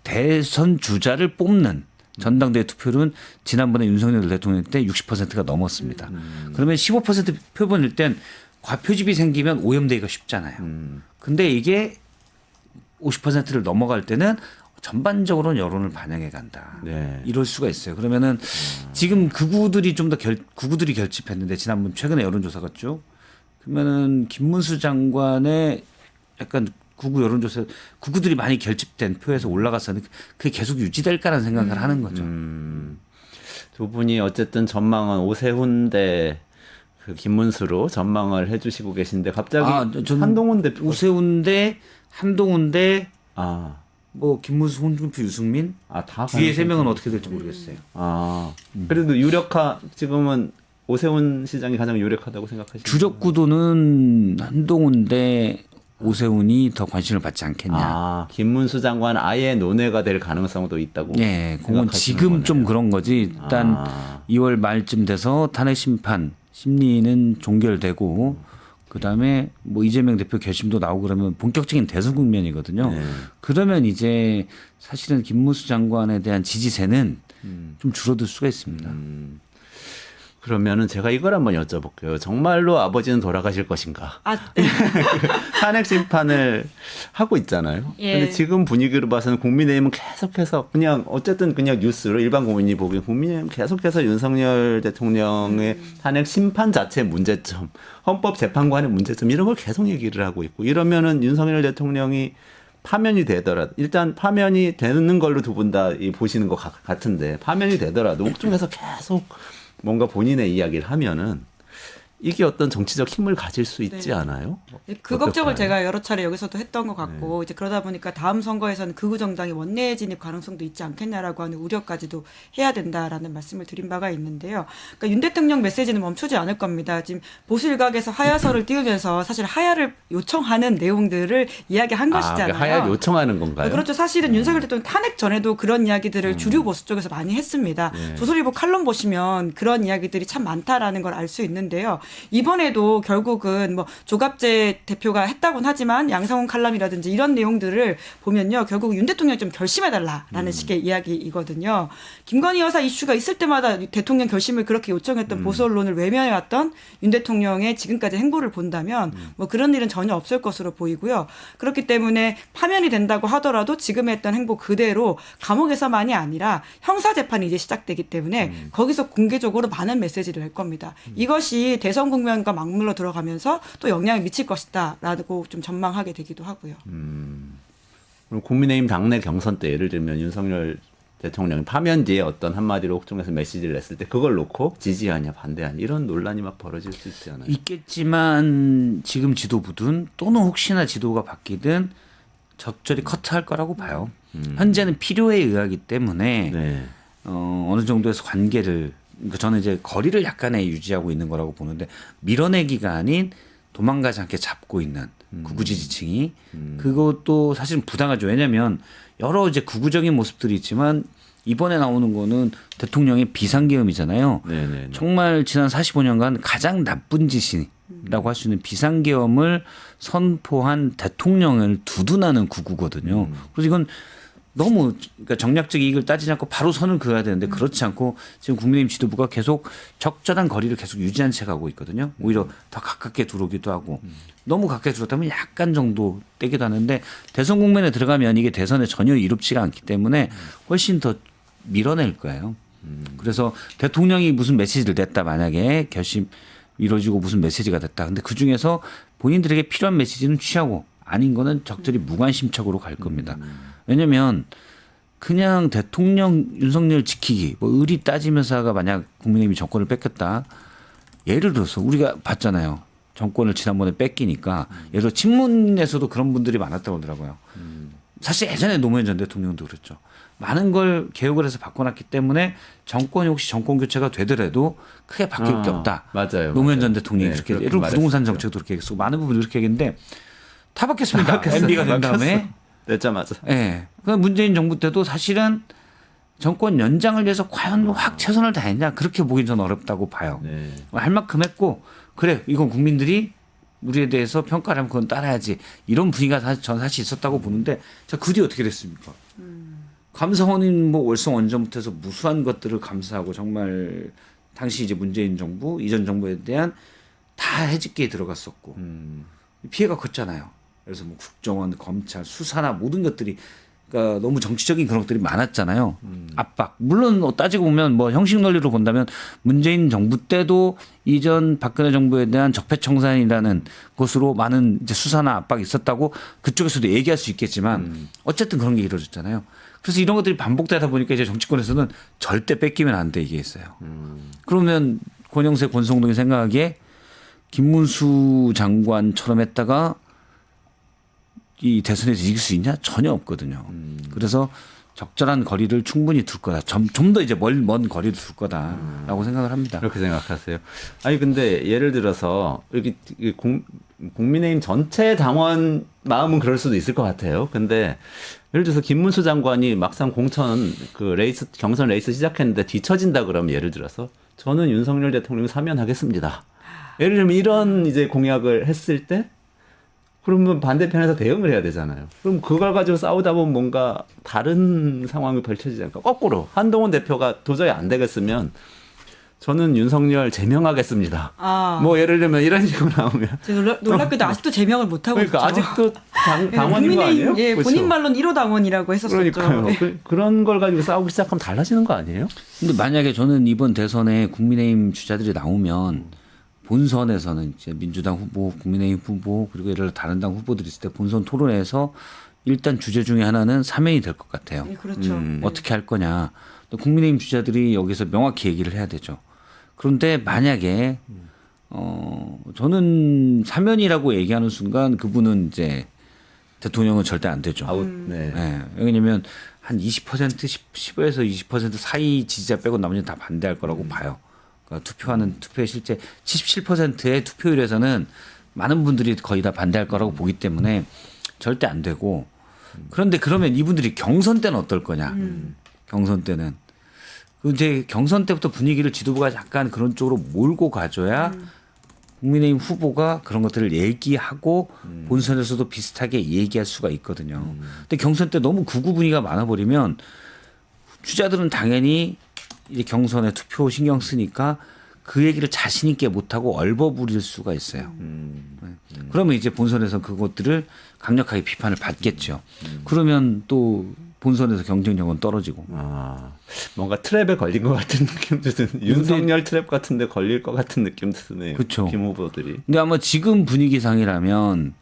[SPEAKER 3] 대선 주자를 뽑는 전당대회 투표율은 지난번에 윤석열 대통령 때 60%가 넘었습니다. 그러면 15% 표본일 땐 과표집이 생기면 오염되기가 쉽잖아요. 근데 이게 50%를 넘어갈 때는 전반적으로는 여론을 반영해 간다.
[SPEAKER 1] 네.
[SPEAKER 3] 이럴 수가 있어요. 그러면은 지금 극우들이 좀 더 극우들이 결집했는데 지난번 최근에 여론조사가 쭉 그러면은 김문수 장관의 약간 극우 여론조사 극우들이 많이 결집된 표에서 올라갔었는데 그게 계속 유지될까라는 생각을 하는 거죠.
[SPEAKER 1] 두 분이 어쨌든 전망은 오세훈 대 그 김문수로 전망을 해주시고 계신데 갑자기
[SPEAKER 3] 저는
[SPEAKER 1] 한동훈 대표
[SPEAKER 3] 오세훈 대 한동훈 대
[SPEAKER 1] 아,
[SPEAKER 3] 뭐 김문수, 홍준표, 유승민
[SPEAKER 1] 다
[SPEAKER 3] 뒤에 세 명은 어떻게 될지 모르겠어요.
[SPEAKER 1] 아, 그래도 유력하 지금은 오세훈 시장이 가장 유력하다고 생각하시나요?
[SPEAKER 3] 주력 구도는 한동훈 대 오세훈이 더 관심을 받지 않겠냐.
[SPEAKER 1] 아, 김문수 장관 아예 논외가 될 가능성도 있다고.
[SPEAKER 3] 예, 그건 지금 좀 그런 거지. 일단 2월 말쯤 돼서 탄핵 심판 심리는 종결되고 그다음에 뭐 이재명 대표 결심도 나오고 그러면 본격적인 대선 국면이거든요.
[SPEAKER 1] 네.
[SPEAKER 3] 그러면 이제 사실은 김문수 장관에 대한 지지세는 좀 줄어들 수가 있습니다.
[SPEAKER 1] 그러면은 제가 이걸 한번 여쭤볼게요. 정말로 아버지는 돌아가실 것인가?
[SPEAKER 2] 아,
[SPEAKER 1] 탄핵 심판을 하고 있잖아요.
[SPEAKER 2] 예.
[SPEAKER 1] 근데 지금 분위기로 봐서는 국민의힘은 계속해서 그냥 어쨌든 그냥 뉴스로 일반 국민이 보기엔 국민의힘은 계속해서 윤석열 대통령의 탄핵 심판 자체의 문제점, 헌법재판관의 문제점 이런 걸 계속 얘기를 하고 있고 이러면은 윤석열 대통령이 파면이 되더라도 일단 파면이 되는 걸로 두 분 다 보시는 것 같은데 파면이 되더라도 옥중에서 계속 뭔가 본인의 이야기를 하면은 이게 어떤 정치적 힘을 가질 수 있지
[SPEAKER 2] 네.
[SPEAKER 1] 않아요?
[SPEAKER 2] 그 걱정을
[SPEAKER 1] 어떨까요?
[SPEAKER 2] 제가 여러 차례 여기서도 했던 것 같고 이제 그러다 보니까 다음 선거에서는 극우 정당이 원내 진입 가능성도 있지 않겠냐라고 하는 우려까지도 해야 된다라는 말씀을 드린 바가 있는데요. 그러니까 윤 대통령 메시지는 멈추지 않을 겁니다. 지금 보수 일각에서 하야서를 띄우면서 사실 하야를 요청하는 내용들을 이야기한 것이잖아요.
[SPEAKER 1] 하야 요청하는 건가요?
[SPEAKER 2] 그렇죠. 사실은 윤석열 대통령 탄핵 전에도 그런 이야기들을 주류 보수 쪽에서 많이 했습니다. 조선일보 칼럼 보시면 그런 이야기들이 참 많다라는 걸 알 수 있는데요. 이번에도 결국은 뭐 조갑재 대표가 했다고는 하지만 양성훈 칼럼이라든지 이런 내용들을 보면요. 결국 윤 대통령이 좀 결심해달라라는 식의 이야기이거든요. 김건희 여사 이슈가 있을 때마다 대통령 결심을 그렇게 요청했던 보수 언론을 외면해왔던 윤 대통령의 지금까지 행보를 본다면 뭐 그런 일은 전혀 없을 것으로 보이고요. 그렇기 때문에 파면이 된다고 하더라도 지금 했던 행보 그대로 감옥에서만이 아니라 형사재판이 이제 시작되기 때문에 거기서 공개적으로 많은 메시지를 낼 겁니다. 이것이 대선 국면과 맞물러 들어가면서 또 영향을 미칠 것이다라고 좀 전망하게 되기도 하고요.
[SPEAKER 1] 그럼 국민의힘 당내 경선 때 예를 들면 윤석열 대통령이 파면 뒤에 어떤 한마디로 옥중에서 메시지를 냈을 때 그걸 놓고 지지하냐 반대하냐 이런 논란이 막 벌어질 수 있지 않아요?
[SPEAKER 3] 있겠지만 지금 지도부든 또는 혹시나 지도가 바뀌든 적절히 커트할 거라고 봐요. 현재는 필요에 의하기 때문에
[SPEAKER 1] 네.
[SPEAKER 3] 어느 정도에서 관계를 그러니까 저는 이제 거리를 약간의 유지하고 있는 거라고 보는데 밀어내기가 아닌 도망가지 않게 잡고 있는 극우 지지층이. 그것도 사실은 부당하죠. 왜냐하면 여러 이제 극우적인 모습들이 있지만 이번에 나오는 거는 대통령의 비상계엄이잖아요.
[SPEAKER 1] 네네.
[SPEAKER 3] 정말 지난 45년간 가장 나쁜 짓이라고 할 수 있는 비상계엄을 선포한 대통령을 두둔하는 극우거든요. 그래서 이건 너무 그러니까 정략적 이익을 따지지 않고 바로 선을 그어야 되는데 그렇지 않고 지금 국민의힘 지도부가 계속 적절한 거리를 계속 유지한 채 가고 있거든요. 오히려 더 가깝게 들어오기도 하고 너무 가까이 들어왔다면 약간 정도 떼기도 하는데 대선 국면에 들어가면 이게 대선에 전혀 이롭지가 않기 때문에 훨씬 더 밀어낼 거예요. 그래서 대통령이 무슨 메시지를 냈다 만약에 결심 이루어지고 무슨 메시지가 됐다. 근데 그 중에서 본인들에게 필요한 메시지는 취하고 아닌 거는 적절히 무관심척으로 갈 겁니다. 왜냐하면 그냥 대통령 윤석열 지키기 뭐 의리 따지면서가 만약 국민의힘이 정권을 뺏겼다. 예를 들어서 우리가 봤잖아요. 정권을 지난번에 뺏기니까 예를 들어 친문에서도 그런 분들이 많았다고 하더라고요. 사실 예전에 노무현 전 대통령도 그랬죠. 많은 걸 개혁을 해서 바꿔놨기 때문에 정권이 혹시 정권 교체가 되더라도 크게 바뀔 게 없다.
[SPEAKER 1] 맞아요.
[SPEAKER 3] 노무현
[SPEAKER 1] 맞아요.
[SPEAKER 3] 전 대통령이
[SPEAKER 1] 네,
[SPEAKER 3] 그렇게
[SPEAKER 1] 그렇게
[SPEAKER 3] 예를 들어 부동산
[SPEAKER 1] 말했었죠.
[SPEAKER 3] 정책도 그렇게 했고 많은 부분을 그렇게 했는데 다 바뀌었습니다.
[SPEAKER 1] 바뀌었어요.
[SPEAKER 3] MB가 된
[SPEAKER 1] 바뀌었어.
[SPEAKER 3] 다음에.
[SPEAKER 1] 냈자마자.
[SPEAKER 3] 예. 네. 그 문재인 정부 때도 사실은 정권 연장을 위해서 과연 확 최선을 다했냐 그렇게 보기 전 어렵다고 봐요.
[SPEAKER 1] 네.
[SPEAKER 3] 할 만큼 했고 그래 이건 국민들이 우리에 대해서 평가를 하면 그건 따라야지 이런 분위기가 전 사실 있었다고 보는데 자 그 뒤에 어떻게 됐습니까? 감사원인 뭐 월성 원전부터 해서 무수한 것들을 감사하고 정말 당시 이제 문재인 정부 이전 정부에 대한 다 해집기에 들어갔었고 피해가 컸잖아요. 그래서 뭐 국정원, 검찰, 수사나 모든 것들이 그러니까 너무 정치적인 그런 것들이 많았잖아요. 압박. 물론 따지고 보면 뭐 형식 논리로 본다면 문재인 정부 때도 이전 박근혜 정부에 대한 적폐청산이라는 것으로 많은 이제 수사나 압박이 있었다고 그쪽에서도 얘기할 수 있겠지만 어쨌든 그런 게 이루어졌잖아요. 그래서 이런 것들이 반복되다 보니까 이제 정치권에서는 절대 뺏기면 안 돼 이게 있어요. 그러면 권영세, 권성동이 생각하기에 김문수 장관처럼 했다가 이 대선에서 이길 수 있냐? 전혀 없거든요. 그래서 적절한 거리를 충분히 둘 거다. 좀 더 이제 먼 거리를 둘 거다라고 생각을 합니다.
[SPEAKER 1] 그렇게 생각하세요. 아니 근데 예를 들어서 여기 국민의힘 전체 당원 마음은 그럴 수도 있을 것 같아요. 근데 예를 들어서 김문수 장관이 막상 공천 그 경선 레이스 시작했는데 뒤처진다 그러면 예를 들어서 저는 윤석열 대통령 사면하겠습니다. 예를 들면 이런 이제 공약을 했을 때 그러면 반대편에서 대응을 해야 되잖아요. 그럼 그걸 가지고 싸우다 보면 뭔가 다른 상황이 펼쳐지지 않을까. 거꾸로 한동훈 대표가 도저히 안 되겠으면 저는 윤석열 제명하겠습니다. 뭐 예를 들면 이런 식으로 나오면.
[SPEAKER 2] 제가 놀랍게도 아직도 제명을 못하고
[SPEAKER 1] 그러니까
[SPEAKER 2] 있죠.
[SPEAKER 1] 아직도 당원인 거 아니에요?
[SPEAKER 2] 예,
[SPEAKER 1] 그렇죠?
[SPEAKER 2] 본인 말로는 1호 당원이라고 했었었죠.
[SPEAKER 1] 그러니까요.
[SPEAKER 2] 예.
[SPEAKER 1] 그런 걸 가지고 싸우기 시작하면 달라지는 거 아니에요?
[SPEAKER 3] 근데 만약에 저는 이번 대선에 국민의힘 주자들이 나오면 본선에서는 이제 민주당 후보, 국민의힘 후보 그리고 예를 들어 다른 당 후보들이 있을 때 본선 토론회에서 일단 주제 중에 하나는 사면이 될 것 같아요.
[SPEAKER 2] 예, 그렇죠.
[SPEAKER 3] 어떻게 할 거냐. 또 국민의힘 주자들이 여기서 명확히 얘기를 해야 되죠. 그런데 만약에 저는 사면이라고 얘기하는 순간 그분은 이제 대통령은 절대 안 되죠.
[SPEAKER 1] 아웃. 네.
[SPEAKER 3] 네. 왜냐면 한 20% 15에서 20% 사이 지지자 빼고 나머지는 다 반대할 거라고 봐요. 그러니까 투표의 실제 77%의 투표율에서는 많은 분들이 거의 다 반대할 거라고 보기 때문에 절대 안 되고 그런데 그러면 이분들이 경선 때는 어떨 거냐? 경선 때는 이제 경선 때부터 분위기를 지도부가 약간 그런 쪽으로 몰고 가줘야 국민의힘 후보가 그런 것들을 얘기하고 본선에서도 비슷하게 얘기할 수가 있거든요. 근데 경선 때 너무 극우 분위기가 많아버리면 주자들은 당연히 이제 경선에 투표 신경 쓰니까 그 얘기를 자신 있게 못하고 얼버무릴 수가 있어요. 그러면 이제 본선에서 그것들을 강력하게 비판을 받겠죠. 그러면 또 본선에서 경쟁력은 떨어지고.
[SPEAKER 1] 뭔가 트랩에 걸린 것 같은 느낌도 드는 윤석열 트랩 같은데 걸릴 것 같은 느낌도 드네요.
[SPEAKER 3] 그렇죠.
[SPEAKER 1] 김 후보들이.
[SPEAKER 3] 근데 아마 지금 분위기상이라면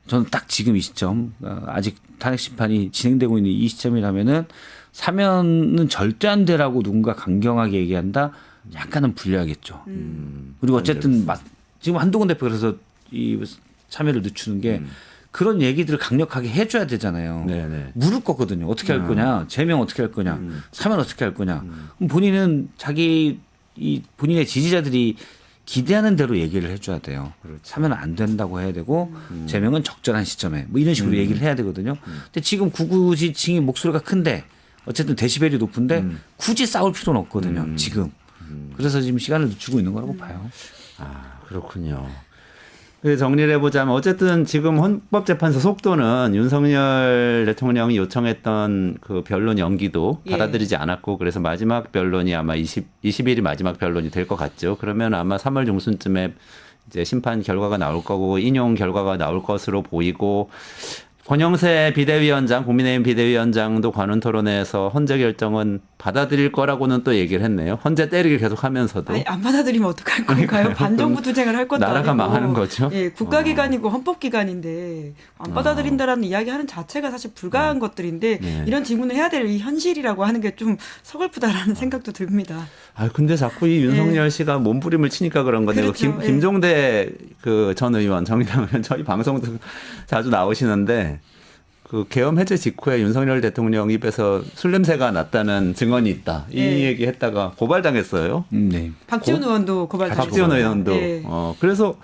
[SPEAKER 3] 저는 딱 지금 이 시점 아직 탄핵 심판이 진행되고 있는 이 시점이라면은 사면은 절대 안 되라고 누군가 강경하게 얘기한다. 약간은 불리하겠죠. 그리고 어쨌든 지금 한동훈 대표 그래서 이 참여를 늦추는 게 그런 얘기들을 강력하게 해줘야 되잖아요.
[SPEAKER 1] 네네.
[SPEAKER 3] 물을 거거든요. 어떻게 할 거냐, 제명 어떻게 할 거냐, 사면 어떻게 할 거냐. 그럼 본인은 본인의 지지자들이 기대하는 대로 얘기를 해줘야 돼요. 사면 안 된다고 해야 되고 제명은 적절한 시점에 뭐 이런 식으로 얘기를 해야 되거든요. 근데 지금 구구 지층이 목소리가 큰데 어쨌든 데시벨이 높은데 굳이 싸울 필요는 없거든요. 지금. 그래서 지금 시간을 늦추고 있는 거라고 봐요.
[SPEAKER 1] 아, 그렇군요. 정리를 해보자면 어쨌든 지금 헌법재판소 속도는 윤석열 대통령이 요청했던 그 변론 연기도
[SPEAKER 2] 예.
[SPEAKER 1] 받아들이지 않았고 그래서 마지막 변론이 아마 20일이 마지막 변론이 될 것 같죠. 그러면 아마 3월 중순쯤에 이제 심판 결과가 나올 거고 인용 결과가 나올 것으로 보이고 권영세 비대위원장, 국민의힘 비대위원장도 관훈 토론회에서 헌재 결정은 받아들일 거라고는 또 얘기를 했네요. 헌재 때리기 계속 하면서도.
[SPEAKER 2] 아니, 안 받아들이면 어떡할 건가요? 반정부 투쟁을 할 것도
[SPEAKER 1] 나라가
[SPEAKER 2] 아니고.
[SPEAKER 1] 망하는 거죠.
[SPEAKER 2] 예, 국가기관이고 헌법기관인데 안 받아들인다라는 이야기하는 자체가 사실 불가한 것들인데
[SPEAKER 1] 네.
[SPEAKER 2] 이런 질문을 해야 될 이 현실이라고 하는 게 좀 서글프다라는 생각도 듭니다.
[SPEAKER 1] 아 근데 자꾸 이 윤석열 씨가 몸부림을 치니까 그런 건데
[SPEAKER 2] 그렇죠.
[SPEAKER 1] 김종대 그 전 의원 정의당 의원 저희 방송도 자주 나오시는데 그 계엄 해제 직후에 윤석열 대통령 입에서 술 냄새가 났다는 증언이 있다 이
[SPEAKER 2] 예.
[SPEAKER 1] 얘기했다가 고발당했어요.
[SPEAKER 3] 네.
[SPEAKER 2] 박지원 의원도 고발당했고.
[SPEAKER 1] 박지원 의원도.
[SPEAKER 2] 예.
[SPEAKER 1] 그래서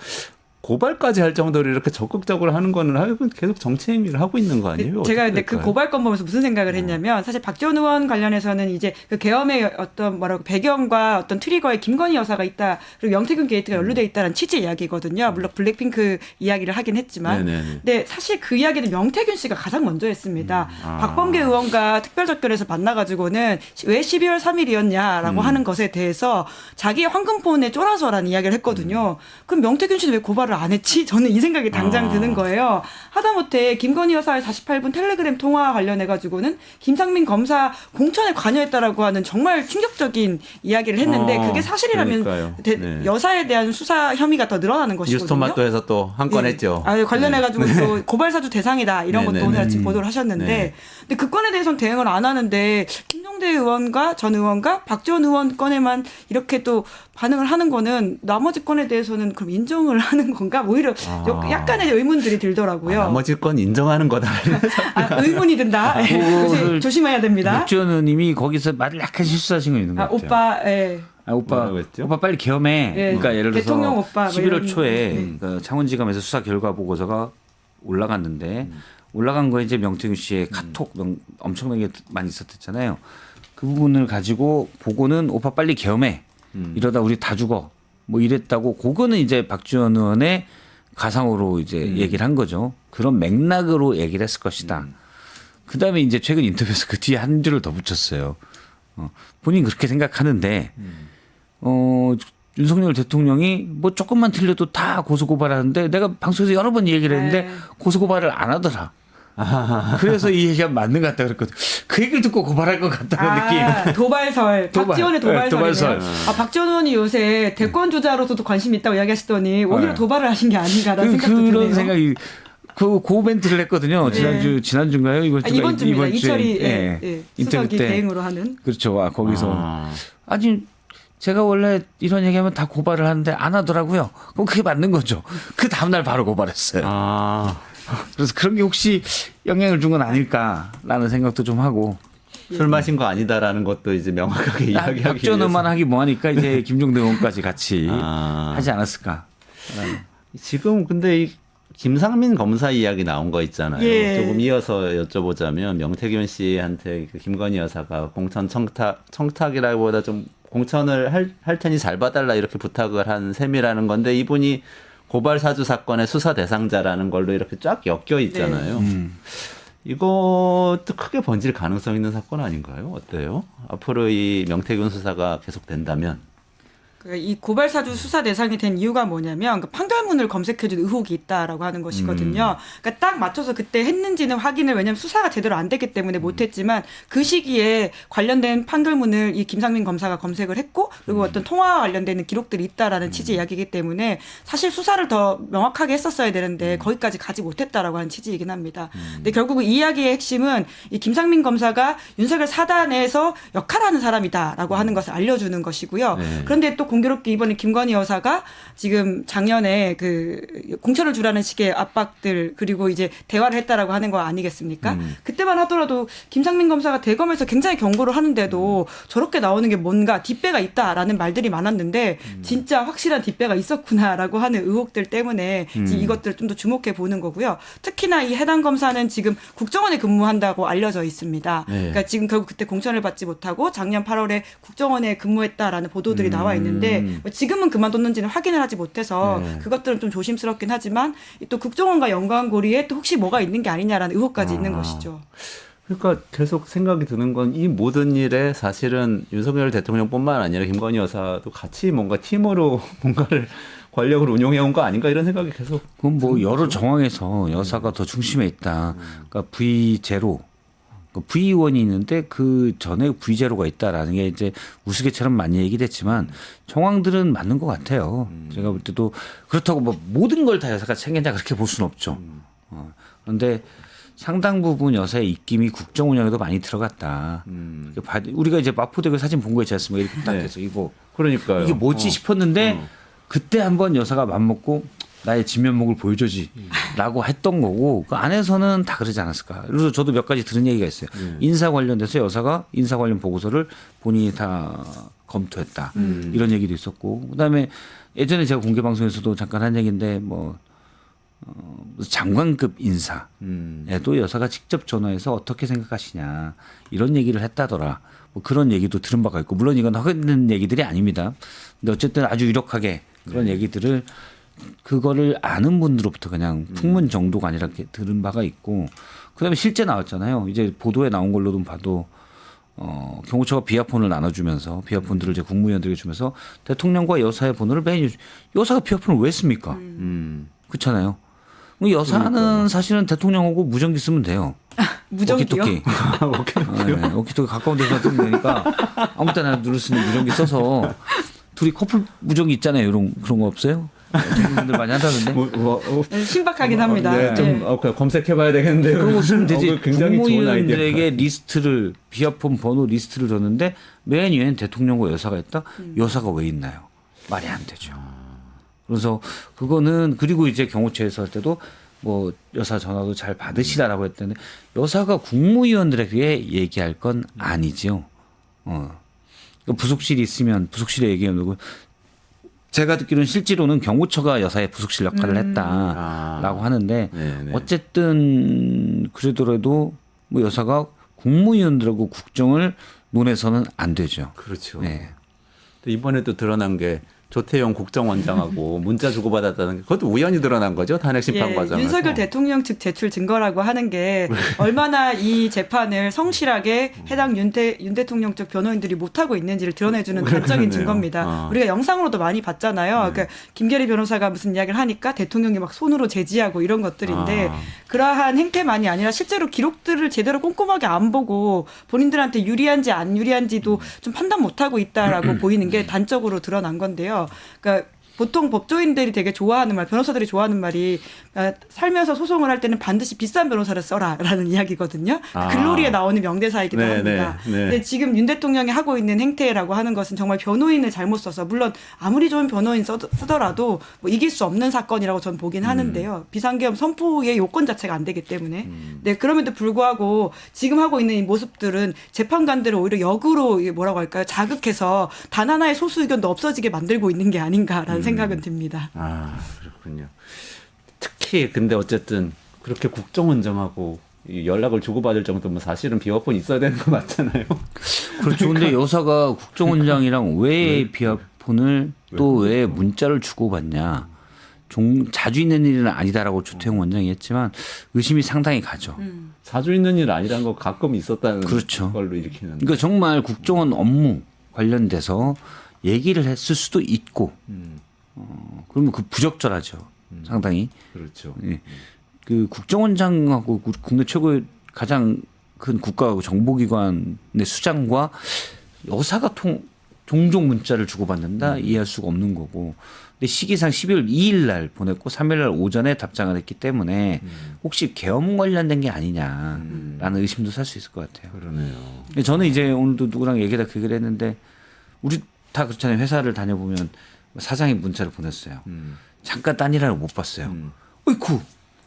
[SPEAKER 1] 고발까지 할 정도로 이렇게 적극적으로 하는 거는 계속 정치 행위를 하고 있는 거 아니에요?
[SPEAKER 2] 제가 근데
[SPEAKER 1] 어떻게
[SPEAKER 2] 그
[SPEAKER 1] 될까요?
[SPEAKER 2] 고발건 보면서 무슨 생각을 했냐면 사실 박지원 의원 관련해서는 이제 그 계엄의 어떤 뭐라고 배경과 어떤 트리거에 김건희 여사가 있다 그리고 영태균 게이트가 연루돼 있다는 취지 이야기거든요. 물론 블랙핑크 이야기를 하긴 했지만,
[SPEAKER 1] 네네네.
[SPEAKER 2] 근데 사실 그 이야기는 영태균 씨가 가장 먼저 했습니다.
[SPEAKER 1] 아.
[SPEAKER 2] 박범계 의원과 특별접견에서 만나가지고는 왜 12월 3일이었냐라고 하는 것에 대해서 자기의 황금폰에 쫄아서라는 이야기를 했거든요. 그럼 영태균 씨는 왜 고발을 안 했지? 저는 이 생각이 당장 드는 거예요. 하다못해 김건희 여사의 48분 텔레그램 통화 관련해가지고는 김상민 검사 공천에 관여했다라고 하는 정말 충격적인 이야기를 했는데 그게 사실이라면
[SPEAKER 1] 그러니까요. 네.
[SPEAKER 2] 여사에 대한 수사 혐의가 더 늘어나는 것이거든요.
[SPEAKER 1] 뉴스토마토에서 또 한 건
[SPEAKER 2] 예.
[SPEAKER 1] 했죠.
[SPEAKER 2] 관련해가지고
[SPEAKER 1] 네.
[SPEAKER 2] 또 고발사주 대상이다 이런 것도
[SPEAKER 1] 네네네.
[SPEAKER 2] 오늘 아침 보도를 하셨는데,
[SPEAKER 1] 네.
[SPEAKER 2] 근데 그 건에 대해서는 대응을 안 하는데 김종대 의원과 전 의원과 박지원 의원 건에만 이렇게 또 반응을 하는 거는 나머지 건에 대해서는 그럼 인정을 하는 건가? 오히려 약간의 의문들이 들더라고요.
[SPEAKER 1] 나머지 건 인정하는 거다.
[SPEAKER 2] 의문이 든다. 요새
[SPEAKER 3] 그거를
[SPEAKER 2] 조심해야 됩니다.
[SPEAKER 3] 박지원 의원님이 거기서 말을 약간 실수하신 거 있는 것 같아요.
[SPEAKER 2] 오빠, 예.
[SPEAKER 3] 오빠 빨리 계엄해.
[SPEAKER 2] 예,
[SPEAKER 3] 그러니까 예를 들어서
[SPEAKER 2] 대통령 오빠 뭐
[SPEAKER 3] 11월
[SPEAKER 2] 이런,
[SPEAKER 3] 초에 그 창원지검에서 수사 결과 보고서가 올라갔는데 올라간 거에 이제 명태균 씨의 카톡 엄청나게 많이 있었잖아요. 그 부분을 가지고 보고는 오빠 빨리 계엄해. 이러다 우리 다 죽어. 뭐 이랬다고 그거는 이제 박지원 의원의 가상으로 이제 얘기를 한 거죠. 그런 맥락으로 얘기를 했을 것이다. 그다음에 이제 최근 인터뷰에서 그 뒤에 한 줄을 더 붙였어요. 본인 그렇게 생각하는데 윤석열 대통령이 뭐 조금만 틀려도 다 고소고발하는데 내가 방송에서 여러 번 얘기를 했는데
[SPEAKER 2] 네.
[SPEAKER 3] 고소고발을 안 하더라. 그래서 이 얘기가 맞는 것 같다 그랬거든. 그 얘기를 듣고 고발할 것 같다는 느낌.
[SPEAKER 2] 도발설. 박지원의 도발설이네요.
[SPEAKER 3] 도발설.
[SPEAKER 2] 박지원 의원이 요새 대권 주자로서도 관심이 있다고 이야기하시더니 오히려
[SPEAKER 3] 네.
[SPEAKER 2] 도발을 하신 게 아닌가라는 생각도
[SPEAKER 3] 그런
[SPEAKER 2] 드네요.
[SPEAKER 3] 생각이 고 멘트를 했거든요. 지난주인가요?
[SPEAKER 2] 이번 주입니다. 이철이
[SPEAKER 3] 예. 인터뷰
[SPEAKER 2] 수석이
[SPEAKER 3] 때
[SPEAKER 2] 대행으로 하는.
[SPEAKER 3] 그렇죠. 거기서 아니 제가 원래 이런 얘기하면 다 고발을 하는데 안 하더라고요. 그럼 그게 맞는 거죠. 그 다음날 바로 고발했어요. 그래서 그런 게 혹시 영향을 준 건 아닐까라는 생각도 좀 하고.
[SPEAKER 1] 술 마신 거 아니다라는 것도 이제 명확하게 이야기하기 위해서.
[SPEAKER 3] 박지원만 하기 뭐하니까 이제 김종대 의원까지 같이 하지 않았을까.
[SPEAKER 1] 지금 근데 이 김상민 검사 이야기 나온 거 있잖아요.
[SPEAKER 2] 예.
[SPEAKER 1] 조금 이어서 여쭤보자면 명태균 씨한테 그 김건희 여사가 공천 청탁이라기보다 좀 공천을 할 테니 잘 봐달라 이렇게 부탁을 한 셈이라는 건데 이분이 고발 사주 사건의 수사 대상자라는 걸로 이렇게 쫙 엮여 있잖아요. 이것도 크게 번질 가능성 있는 사건 아닌가요? 어때요? 앞으로 이 명태균 수사가 계속된다면.
[SPEAKER 2] 이 고발사주 수사 대상이 된 이유가 뭐냐면 그 판결문을 검색해준 의혹이 있다라고 하는 것이거든요. 그러니까 딱 맞춰서 그때 했는지는 확인을 왜냐하면 수사가 제대로 안 됐기 때문에 못했지만 그 시기에 관련된 판결문을 이 김상민 검사가 검색을 했고 그리고 어떤 통화와 관련되는 기록들이 있다라는 취지 이야기이기 때문에 사실 수사를 더 명확하게 했었어야 되는데 거기까지 가지 못했다라고 하는 취지이긴 합니다. 근데 결국 이 이야기의 핵심은 이 김상민 검사가 윤석열 사단에서 역할하는 사람이다라고 하는 것을 알려주는 것이고요.
[SPEAKER 1] 네.
[SPEAKER 2] 그런데 또 공교롭게 이번에 김건희 여사가 지금 작년에 그 공천을 주라는 식의 압박들 그리고 이제 대화를 했다라고 하는 거 아니겠습니까? 그때만 하더라도 김상민 검사가 대검에서 굉장히 경고를 하는데도 저렇게 나오는 게 뭔가 뒷배가 있다라는 말들이 많았는데 진짜 확실한 뒷배가 있었구나라고 하는 의혹들 때문에 지금 이것들을 좀 더 주목해 보는 거고요. 특히나 이 해당 검사는 지금 국정원에 근무한다고 알려져 있습니다.
[SPEAKER 1] 네.
[SPEAKER 2] 그러니까 지금 결국 그때 공천을 받지 못하고 작년 8월에 국정원에 근무했다라는 보도들이 나와 있는데 지금은 그만뒀는지는 확인을 하지 못해서
[SPEAKER 1] 네.
[SPEAKER 2] 그것들은 좀 조심스럽긴 하지만 또 국정원과 연관고리에 또 혹시 뭐가 있는 게 아니냐라는 의혹까지 있는 것이죠.
[SPEAKER 1] 그러니까 계속 생각이 드는 건 이 모든 일에 사실은 윤석열 대통령뿐만 아니라 김건희 여사도 같이 뭔가 팀으로 뭔가를 권력을 운용해 온 거 아닌가 이런 생각이 계속.
[SPEAKER 3] 그건 뭐 여러 정황에서 여사가 더 중심에 있다. 그러니까 V0 V1이 있는데 그 전에 V0가 있다라는 게 이제 우스개처럼 많이 얘기됐지만 정황들은 맞는 것 같아요. 제가 볼 때도 그렇다고 뭐 모든 걸 다 여사가 챙겼냐 그렇게 볼 수는 없죠. 그런데 상당 부분 여사의 입김이 국정 운영에도 많이 들어갔다. 우리가 이제 마포대교 사진 본 거 있지 않습니까? 이렇게 딱
[SPEAKER 1] 네.
[SPEAKER 3] 해서 이거
[SPEAKER 1] 그러니까요.
[SPEAKER 3] 이게 뭐지 싶었는데 그때 한번 여사가 맘먹고 나의 진면목을 보여줘지라고 했던 거고 그 안에서는 다 그러지 않았을까. 그래서 저도 몇 가지 들은 얘기가 있어요. 인사 관련돼서 여사가 인사 관련 보고서를 본인이 다 검토했다. 이런 얘기도 있었고 그다음에 예전에 제가 공개 방송에서도 잠깐 한 얘기인데 뭐 장관급 인사에도 여사가 직접 전화해서 어떻게 생각하시냐 이런 얘기를 했다더라. 뭐 그런 얘기도 들은 바가 있고 물론 이건 허가있는 얘기들이 아닙니다. 근데 어쨌든 아주 유력하게 그런 얘기들을 그거를 아는 분들로부터 그냥 풍문 정도가 아니라 이렇게 들은 바가 있고 그다음에 실제 나왔잖아요. 이제 보도에 나온 걸로도 봐도 경호처가 비아폰을 나눠주면서 비아폰들을 이제 국무위원들에게 주면서 대통령과 여사의 번호를 매일 여사가 비아폰을 왜 씁니까? 그렇잖아요. 여사는 사실은 대통령하고 무전기 쓰면 돼요.
[SPEAKER 2] 무전기요?
[SPEAKER 3] 오키토키. 오키토키 가까운 데서 쓰면 되니까 아무 때나 누를 수 있는 무전기 써서 둘이 커플 무전기 있잖아요. 그런 거 없어요? 분들 많이 한다던데.
[SPEAKER 2] 네, 신박하긴 합니다.
[SPEAKER 1] 네, 좀 검색해봐야 되겠는데요.
[SPEAKER 3] 그런 거 쓰면 되지.
[SPEAKER 1] 굉장히 좋은 아이디어.
[SPEAKER 3] 국무위원들에게 리스트를 비아폰 번호 리스트를 줬는데 맨 위에는 대통령과 여사가 있다. 여사가 왜 있나요? 말이 안 되죠. 그래서 그거는 그리고 이제 경호처에서 할 때도 뭐 여사 전화도 잘 받으시라라고 했는데 여사가 국무위원들에게 얘기할 건 아니지요. 부속실이 있으면 부속실에 얘기하면 되고 제가 듣기로는 실제로는 경호처가 여사의 부속실 역할을 했다라고 하는데
[SPEAKER 1] 네네.
[SPEAKER 3] 어쨌든 그러더라도 뭐 여사가 국무위원들하고 국정을 논해서는 안 되죠.
[SPEAKER 1] 그렇죠.
[SPEAKER 3] 네.
[SPEAKER 1] 또 이번에도 드러난 게 조태용 국정원장하고 문자 주고받았다는 게 그것도 우연히 드러난 거죠. 탄핵 심판 과정에서.
[SPEAKER 2] 윤석열 대통령 측 제출 증거라고 하는 게 얼마나 이 재판을 성실하게 해당 윤 대통령 쪽 변호인들이 못하고 있는지를 드러내주는 단적인 증거입니다. 우리가 영상으로도 많이 봤잖아요. 그러니까 김계리 변호사가 무슨 이야기를 하니까 대통령이 막 손으로 제지하고 이런 것들인데 그러한 행태만이 아니라 실제로 기록들을 제대로 꼼꼼하게 안 보고 본인들한테 유리한지 안 유리한지도 좀 판단 못하고 있다라고 보이는 게 단적으로 드러난 건데요. 그러니까 보통 법조인들이 되게 좋아하는 말, 변호사들이 좋아하는 말이 살면서 소송을 할 때는 반드시 비싼 변호사를 써라라는 이야기거든요. 글로리에 나오는 명대사이기도 합니다. 근데 지금 윤 대통령이 하고 있는 행태라고 하는 것은 정말 변호인을 잘못 써서 물론 아무리 좋은 변호인 쓰더라도 뭐 이길 수 없는 사건이라고 저는 보긴 하는데요. 비상계엄 선포의 요건 자체가 안 되기 때문에. 네, 그럼에도 불구하고 지금 하고 있는 이 모습들은 재판관들을 오히려 역으로 뭐라고 할까요? 자극해서 단 하나의 소수 의견도 없어지게 만들고 있는 게 아닌가라는 생각은 듭니다.
[SPEAKER 1] 그렇군요. 특히 근데 어쨌든 그렇게 국정원장하고 연락을 주고받을 정도면 사실은 비화폰이 있어야 되는 거 맞잖아요.
[SPEAKER 3] 그렇죠. 근데 여사가 국정원장이랑 왜 비화폰을 또 왜 문자를 주고받냐. 자주 있는 일은 아니다라고 조태용 원장이 했지만 의심이 상당히 가죠.
[SPEAKER 1] 자주 있는 일 아니란 거 가끔 있었다는
[SPEAKER 3] 그렇죠.
[SPEAKER 1] 걸로 일으키는.
[SPEAKER 3] 그러니까 정말 국정원 업무 관련돼서 얘기를 했을 수도 있고 그러면 그 부적절하죠. 상당히.
[SPEAKER 1] 그렇죠.
[SPEAKER 3] 예. 그 국정원장하고 국내 최고의 가장 큰 국가 정보기관의 수장과 여사가 종종 문자를 주고받는다 이해할 수가 없는 거고. 근데 시기상 12월 2일 날 보냈고 3일 날 오전에 답장을 했기 때문에 혹시 계엄 관련된 게 아니냐라는 의심도 살 수 있을 것 같아요.
[SPEAKER 1] 그러네요.
[SPEAKER 3] 근데 저는 이제 오늘도 누구랑 얘기하다 그 얘기를 했는데 우리 다 그렇잖아요. 회사를 다녀보면 사장이 문자를 보냈어요. 잠깐 딴 일하러 못 봤어요. 어이쿠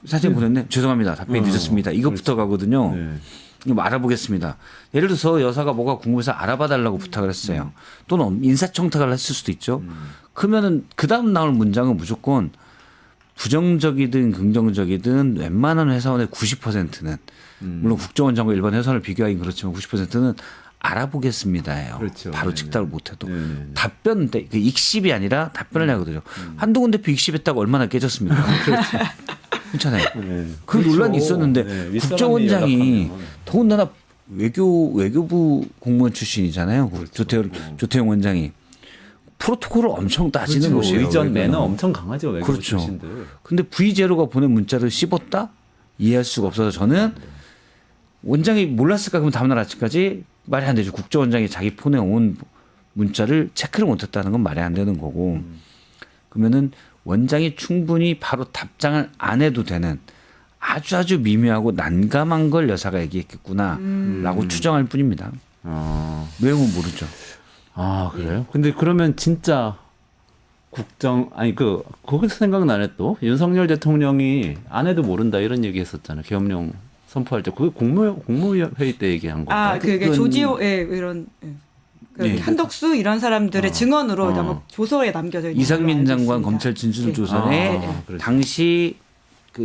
[SPEAKER 3] 사진 보냈네. 죄송합니다. 답변이 늦었습니다. 이것부터 가거든요.
[SPEAKER 1] 네.
[SPEAKER 3] 이거 알아보겠습니다. 예를 들어서 여사가 뭐가 궁금해서 알아봐 달라고 부탁을 했어요. 또는 인사청탁을 했을 수도 있죠. 그러면은 그 다음 나올 문장은 무조건 부정적이든 긍정적이든 웬만한 회사원의 90%는 물론 국정원 장관 일반 회사원을 비교하긴 그렇지만 90%는 알아보겠습니다예요.
[SPEAKER 1] 그렇죠.
[SPEAKER 3] 바로
[SPEAKER 1] 네네.
[SPEAKER 3] 즉답을 못해도
[SPEAKER 1] 네네.
[SPEAKER 3] 답변 그 익십이 아니라 답변을 하거든요. 한동훈 대표 익십했다고 얼마나 깨졌습니까? 괜찮아요.
[SPEAKER 1] 네.
[SPEAKER 3] 그
[SPEAKER 1] 그렇죠.
[SPEAKER 3] 논란이 있었는데
[SPEAKER 1] 네, 윗사람이
[SPEAKER 3] 국정원장이
[SPEAKER 1] 연락하면.
[SPEAKER 3] 더군다나 외교부 공무원 출신이잖아요. 조태용 원장이 프로토콜을 엄청 따지는
[SPEAKER 1] 그렇죠.
[SPEAKER 3] 곳이에요.
[SPEAKER 1] 의전
[SPEAKER 3] 외교는.
[SPEAKER 1] 매너 엄청 강하죠. 외교
[SPEAKER 3] 그렇죠.
[SPEAKER 1] 출신들.
[SPEAKER 3] 근데 V제로가 보낸 문자를 씹었다? 이해할 수가 없어서 저는 원장이 몰랐을까 그러면 다음날 아침까지 말이 안 되죠. 국정원장이 자기 폰에 온 문자를 체크를 못했다는 건 말이 안 되는 거고 그러면은 원장이 충분히 바로 답장을 안 해도 되는 아주 미묘하고 난감한 걸 여사가 얘기했겠구나라고 추정할 뿐입니다. 내용은 모르죠.
[SPEAKER 1] 아 그래요? 근데 그러면 진짜 거기서 생각나네 또 윤석열 대통령이 안 해도 모른다 이런 얘기했었잖아요. 계엄령 선포할 때 그게 국무회의 때 얘기한 건가?
[SPEAKER 2] 아, 그게 조지호의 이런 그
[SPEAKER 3] 예.
[SPEAKER 2] 한덕수 이런 사람들의 증언으로 아마 조서에 남겨져 있는
[SPEAKER 3] 이상민
[SPEAKER 2] 걸로 알고
[SPEAKER 3] 장관
[SPEAKER 2] 있습니다.
[SPEAKER 3] 검찰 진술
[SPEAKER 2] 예.
[SPEAKER 3] 조선에
[SPEAKER 1] 그렇죠.
[SPEAKER 3] 당시 그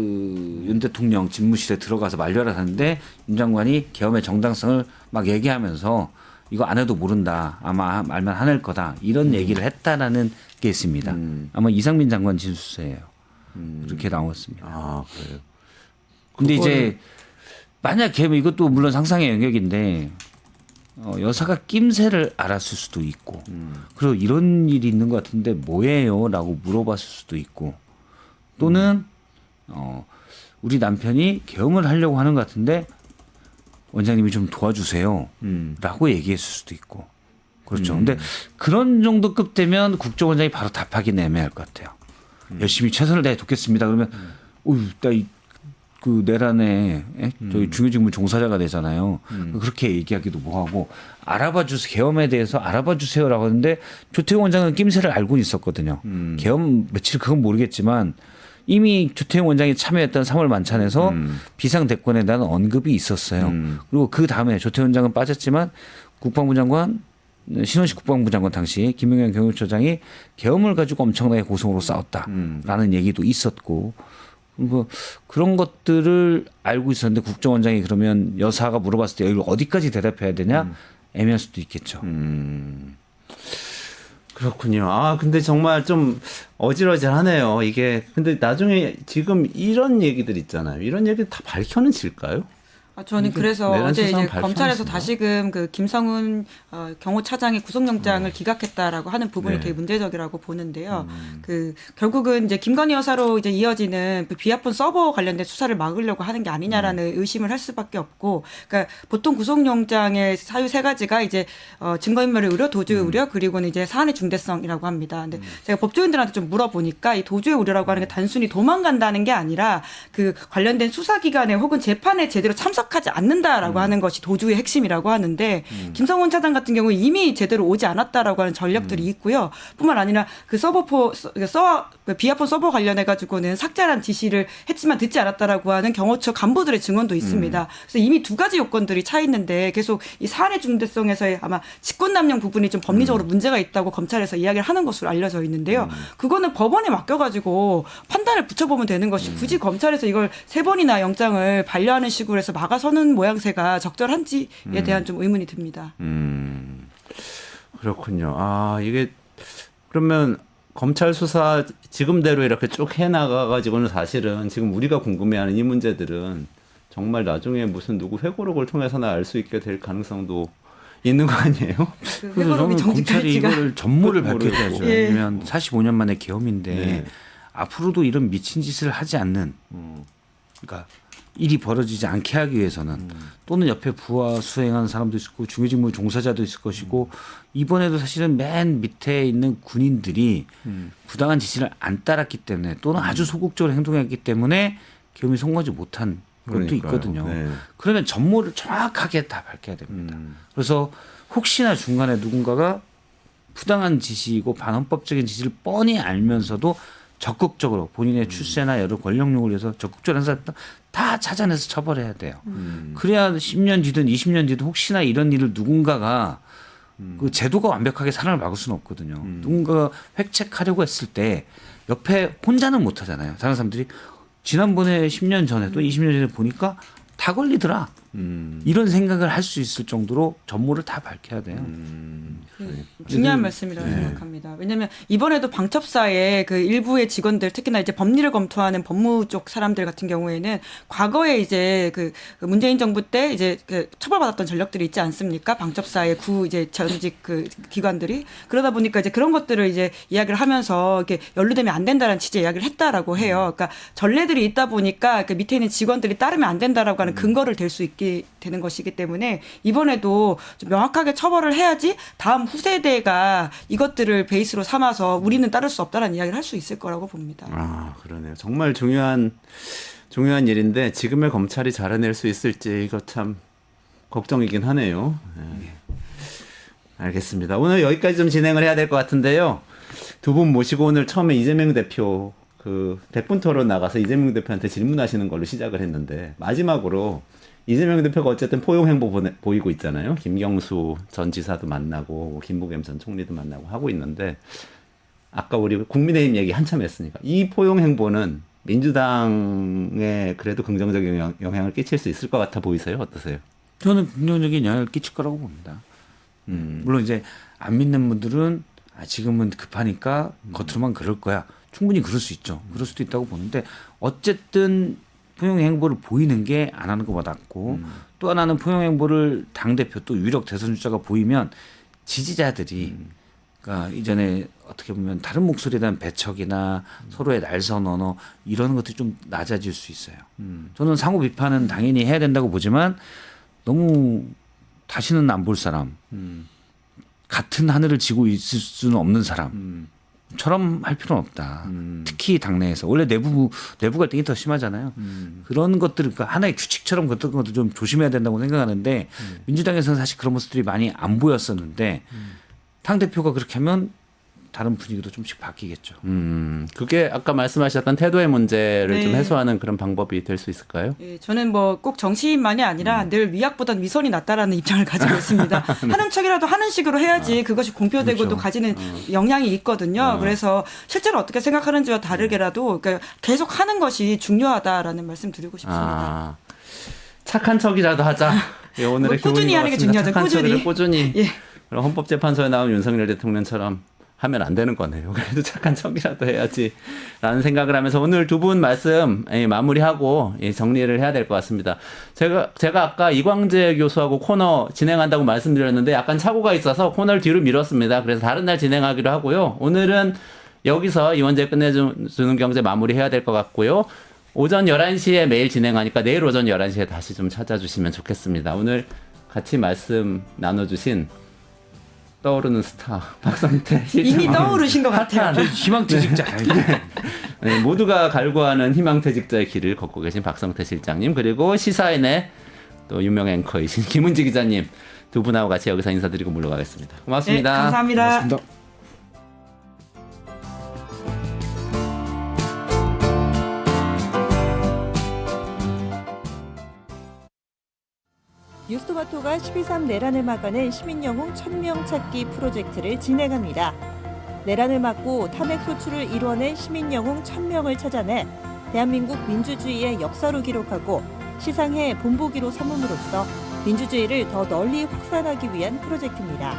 [SPEAKER 3] 윤 대통령 집무실에 들어가서 만류하러 갔는데 윤 장관이 계엄의 정당성을 막 얘기하면서 이거 안 해도 모른다. 아마 알면 화낼 거다. 이런 얘기를 했다라는 게 있습니다. 아마 이상민 장관 진술서예요. 그렇게 나왔습니다.
[SPEAKER 1] 아 그래요.
[SPEAKER 3] 근데
[SPEAKER 1] 그거를-
[SPEAKER 3] 이제 만약 계엄 이것도 물론 상상의 영역인데 여사가 낌새를 알았을 수도 있고 그리고 이런 일이 있는 것 같은데 뭐예요? 라고 물어봤을 수도 있고 또는 우리 남편이 계엄을 하려고 하는 것 같은데 원장님이 좀 도와주세요. 라고 얘기했을 수도 있고. 그렇죠. 근데 그런 정도 급 되면 국정원장이 바로 답하기는 애매할 것 같아요. 열심히 최선을 다해 돕겠습니다. 그러면 그 내란에 저희 중요직무 종사자가 되잖아요. 그렇게 얘기하기도 뭐하고 알아봐 주세요. 계엄에 대해서 알아봐 주세요라고 하는데 조태용 원장은 낌새를 알고 있었거든요. 계엄 며칠 그건 모르겠지만 이미 조태용 원장이 참여했던 3월 만찬에서 비상대권에 대한 언급이 있었어요. 그리고 그 다음에 조태용 원장은 빠졌지만 국방부 장관 신원식 국방부 장관 당시 김용현 경호처장이 계엄을 가지고 엄청나게 고성으로 싸웠다라는 얘기도 있었고 뭐 그런 것들을 알고 있었는데 국정원장이 그러면 여사가 물어봤을 때 이걸 어디까지 대답해야 되냐 애매할 수도 있겠죠.
[SPEAKER 1] 그렇군요. 아 근데 정말 좀 어질어질하네요. 이게 근데 나중에 지금 이런 얘기들 있잖아요. 이런 얘기 다 밝혀는 질까요?
[SPEAKER 2] 저는 그래서
[SPEAKER 1] 내란
[SPEAKER 2] 어제
[SPEAKER 1] 수사는
[SPEAKER 2] 이제 검찰에서
[SPEAKER 1] 밝혀냈습니다.
[SPEAKER 2] 다시금 그 김성훈 경호차장의 구속영장을 기각했다라고 하는 부분이
[SPEAKER 1] 네.
[SPEAKER 2] 되게 문제적이라고 보는데요. 그 결국은 이제 김건희 여사로 이제 이어지는 그 비아폰 서버 관련된 수사를 막으려고 하는 게 아니냐라는 의심을 할 수밖에 없고, 그러니까 보통 구속영장의 사유 세 가지가 이제 증거인멸의 우려, 도주의 우려, 그리고는 이제 사안의 중대성이라고 합니다. 근데 제가 법조인들한테 좀 물어보니까 이 도주의 우려라고 하는 게 단순히 도망간다는 게 아니라 그 관련된 수사기관에 혹은 재판에 제대로 참석하지 않는다라고 하는 것이 도주의 핵심이라고 하는데 김성훈 차장 같은 경우 이미 제대로 오지 않았다라고 하는 전력들이 있고요. 뿐만 아니라 그 비아폰 서버 관련해 가지고는 삭제란 지시를 했지만 듣지 않았다라고 하는 경호처 간부들의 증언도 있습니다. 그래서 이미 두 가지 요건들이 차 있는데 계속 이 사안의 중대성에서의 아마 직권남용 부분이 좀 법리적으로 문제가 있다고 검찰에서 이야기를 하는 것으로 알려져 있는데요. 그거는 법원에 맡겨가지고 판단을 붙여보면 되는 것이 굳이 검찰에서 이걸 3번이나 영장을 반려하는 식으로 해서 막아서는 모양새가 적절한지에 대한 좀 의문이 듭니다.
[SPEAKER 1] 그렇군요. 아 이게 그러면 검찰 수사 지금대로 이렇게 쭉 해나가가지고는 사실은 지금 우리가 궁금해하는 이 문제들은 정말 나중에 무슨 누구 회고록을 통해서나 알 수 있게 될 가능성도 있는 거 아니에요?
[SPEAKER 2] 그
[SPEAKER 3] 그래서
[SPEAKER 2] 회고록이
[SPEAKER 3] 저는 검찰이
[SPEAKER 2] 정직할지가
[SPEAKER 3] 이거를 전모를
[SPEAKER 1] 그것도
[SPEAKER 3] 밝혀야죠.
[SPEAKER 1] 모르겠고.
[SPEAKER 2] 예.
[SPEAKER 3] 왜냐하면 45년 만에 계엄인데
[SPEAKER 1] 네.
[SPEAKER 3] 앞으로도 이런 미친 짓을 하지 않는 그러니까 일이 벌어지지 않게 하기 위해서는 또는 옆에 부하 수행하는 사람도 있을 거고 중요직무 종사자도 있을 것이고 이번에도 사실은 맨 밑에 있는 군인들이 부당한 지시를 안 따랐기 때문에 또는 아주 소극적으로 행동했기 때문에 계엄이 성공하지 못한 것도
[SPEAKER 1] 그러니까요.
[SPEAKER 3] 있거든요.
[SPEAKER 1] 네.
[SPEAKER 3] 그러면 전모를 정확하게 다 밝혀야 됩니다. 그래서 혹시나 중간에 누군가가 부당한 지시이고 반헌법적인 지시를 뻔히 알면서도 적극적으로 본인의 출세나 여러 권력욕을 위해서 적극적으로 하는 사람들 다 찾아내서 처벌해야 돼요. 그래야 10년 뒤든 20년 뒤든 혹시나 이런 일을 누군가가 그 제도가 완벽하게 사람을 막을 수는 없거든요. 누군가가 획책하려고 했을 때 옆에 혼자는 못 하잖아요. 다른 사람들이 지난번에 10년 전에 또 20년 전에 보니까 다 걸리더라. 이런 생각을 할 수 있을 정도로 전모를 다 밝혀야 돼요.
[SPEAKER 2] 중요한 말씀이라고 생각합니다. 왜냐하면 이번에도 방첩사의 그 일부의 직원들, 특히나 이제 법리를 검토하는 법무 쪽 사람들 같은 경우에는 과거에 이제 그 문재인 정부 때 이제 그 처벌받았던 전력들이 있지 않습니까? 방첩사의 이제 전직 그 기관들이 그러다 보니까 이제 그런 것들을 이제 이야기를 하면서 이렇게 연루되면 안 된다는 취지의 이야기를 했다라고 해요. 그러니까 전례들이 있다 보니까 그 밑에 있는 직원들이 따르면 안 된다라고 하는 근거를 댈 수 있게 되는 것이기 때문에 이번에도 좀 명확하게 처벌을 해야지 다음 후세대가 이것들을 베이스로 삼아서 우리는 따를 수 없다는 이야기를 할 수 있을 거라고 봅니다.
[SPEAKER 1] 아, 그러네요. 정말 중요한 일인데 지금의 검찰이 잘해낼 수 있을지 이거 참 걱정이긴 하네요. 네. 알겠습니다. 오늘 여기까지 좀 진행을 해야 될 것 같은데요. 두 분 모시고 오늘 처음에 이재명 대표 그 대권 토론 나가서 이재명 대표한테 질문하시는 걸로 시작을 했는데 마지막으로 이재명 대표가 어쨌든 포용 행보 보이고 있잖아요. 김경수 전 지사도 만나고 김부겸 전 총리도 만나고 하고 있는데 아까 우리 국민의힘 얘기 한참 했으니까 이 포용 행보는 민주당에 그래도 긍정적인 영향을 끼칠 수 있을 것 같아 보이세요? 어떠세요?
[SPEAKER 3] 저는 긍정적인 영향을 끼칠 거라고 봅니다. 물론 이제 안 믿는 분들은 지금은 급하니까 겉으로만 그럴 거야. 충분히 그럴 수 있죠. 그럴 수도 있다고 보는데 어쨌든 포용 행보를 보이는 게 안 하는 것보다 낫고 또 하나는 포용 행보를 당 대표 또 유력 대선 주자가 보이면 지지자들이 그러니까 이전에 어떻게 보면 다른 목소리에 대한 배척이나 서로의 날선 언어 이런 것들이 좀 낮아질 수 있어요. 저는 상호 비판은 당연히 해야 된다고 보지만 너무 다시는 안 볼 사람, 같은 하늘을 지고 있을 수는 없는 사람처럼 할 필요는 없다. 특히 당내에서 원래 내부 갈등이 더 심하잖아요. 그런 것들 그러니까 하나의 규칙처럼 그런 것들 좀 조심해야 된다고 생각하는데 민주당에서는 사실 그런 모습들이 많이 안 보였었는데 당 대표가 그렇게 하면 다른 분위기도 좀씩 바뀌겠죠.
[SPEAKER 1] 그게 아까 말씀하셨던 태도의 문제를
[SPEAKER 2] 네.
[SPEAKER 1] 좀 해소하는 그런 방법이 될 수 있을까요?
[SPEAKER 2] 예, 저는 뭐 꼭 정치인만이 아니라 늘 위약보단 위선이 낫다라는 입장을 가지고 있습니다. 하는 척이라도 하는 식으로 해야지 그것이 공표되고
[SPEAKER 3] 그렇죠.
[SPEAKER 2] 또 가지는 영향이 있거든요. 그래서 실제로 어떻게 생각하는지와 다르게라도 그러니까 계속 하는 것이 중요하다라는 말씀 드리고 싶습니다.
[SPEAKER 1] 아, 착한 척이라도 하자. 예, 오늘의
[SPEAKER 2] 뭐 꾸준히
[SPEAKER 1] 교훈인 것
[SPEAKER 2] 하는 게
[SPEAKER 1] 같습니다.
[SPEAKER 2] 중요하죠.
[SPEAKER 1] 착한 척을 꾸준히.
[SPEAKER 2] 예.
[SPEAKER 1] 그럼 헌법재판소에 나온 윤석열 대통령처럼 하면 안 되는 거네요. 그래도 착한 척이라도 해야지라는 생각을 하면서 오늘 두 분 말씀 마무리하고 정리를 해야 될 것 같습니다. 제가 아까 이광재 교수하고 코너 진행한다고 말씀드렸는데 약간 착오가 있어서 코너를 뒤로 미뤘습니다. 그래서 다른 날 진행하기로 하고요. 오늘은 여기서 이원재 끝내주는 경제 마무리해야 될 것 같고요. 오전 11시에 매일 진행하니까 내일 오전 11시에 다시 좀 찾아주시면 좋겠습니다. 오늘 같이 말씀 나눠주신 떠오르는 스타 박성태 실장
[SPEAKER 2] 이미 떠오르신 것 같아요.
[SPEAKER 3] 희망퇴직자.
[SPEAKER 1] 네, 모두가 갈구하는 희망퇴직자의 길을 걷고 계신 박성태 실장님 그리고 시사인의 또 유명 앵커이신 김은지 기자님 두 분하고 같이 여기서 인사드리고 물러가겠습니다. 고맙습니다.
[SPEAKER 2] 네, 감사합니다.
[SPEAKER 3] 고맙습니다.
[SPEAKER 4] 뉴스토마토가 12.3 내란을 막아낸 시민영웅 1000명 찾기 프로젝트를 진행합니다. 내란을 막고 탄핵 소추를 이뤄낸 시민영웅 1000명을 찾아내 대한민국 민주주의의 역사로 기록하고 시상해 본보기로 삼음으로써 민주주의를 더 널리 확산하기 위한 프로젝트입니다.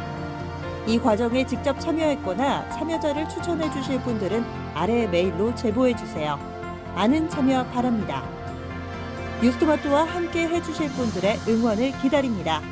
[SPEAKER 4] 이 과정에 직접 참여했거나 참여자를 추천해 주실 분들은 아래 메일로 제보해 주세요. 많은 참여 바랍니다. 뉴스토마토와 함께 해주실 분들의 응원을 기다립니다.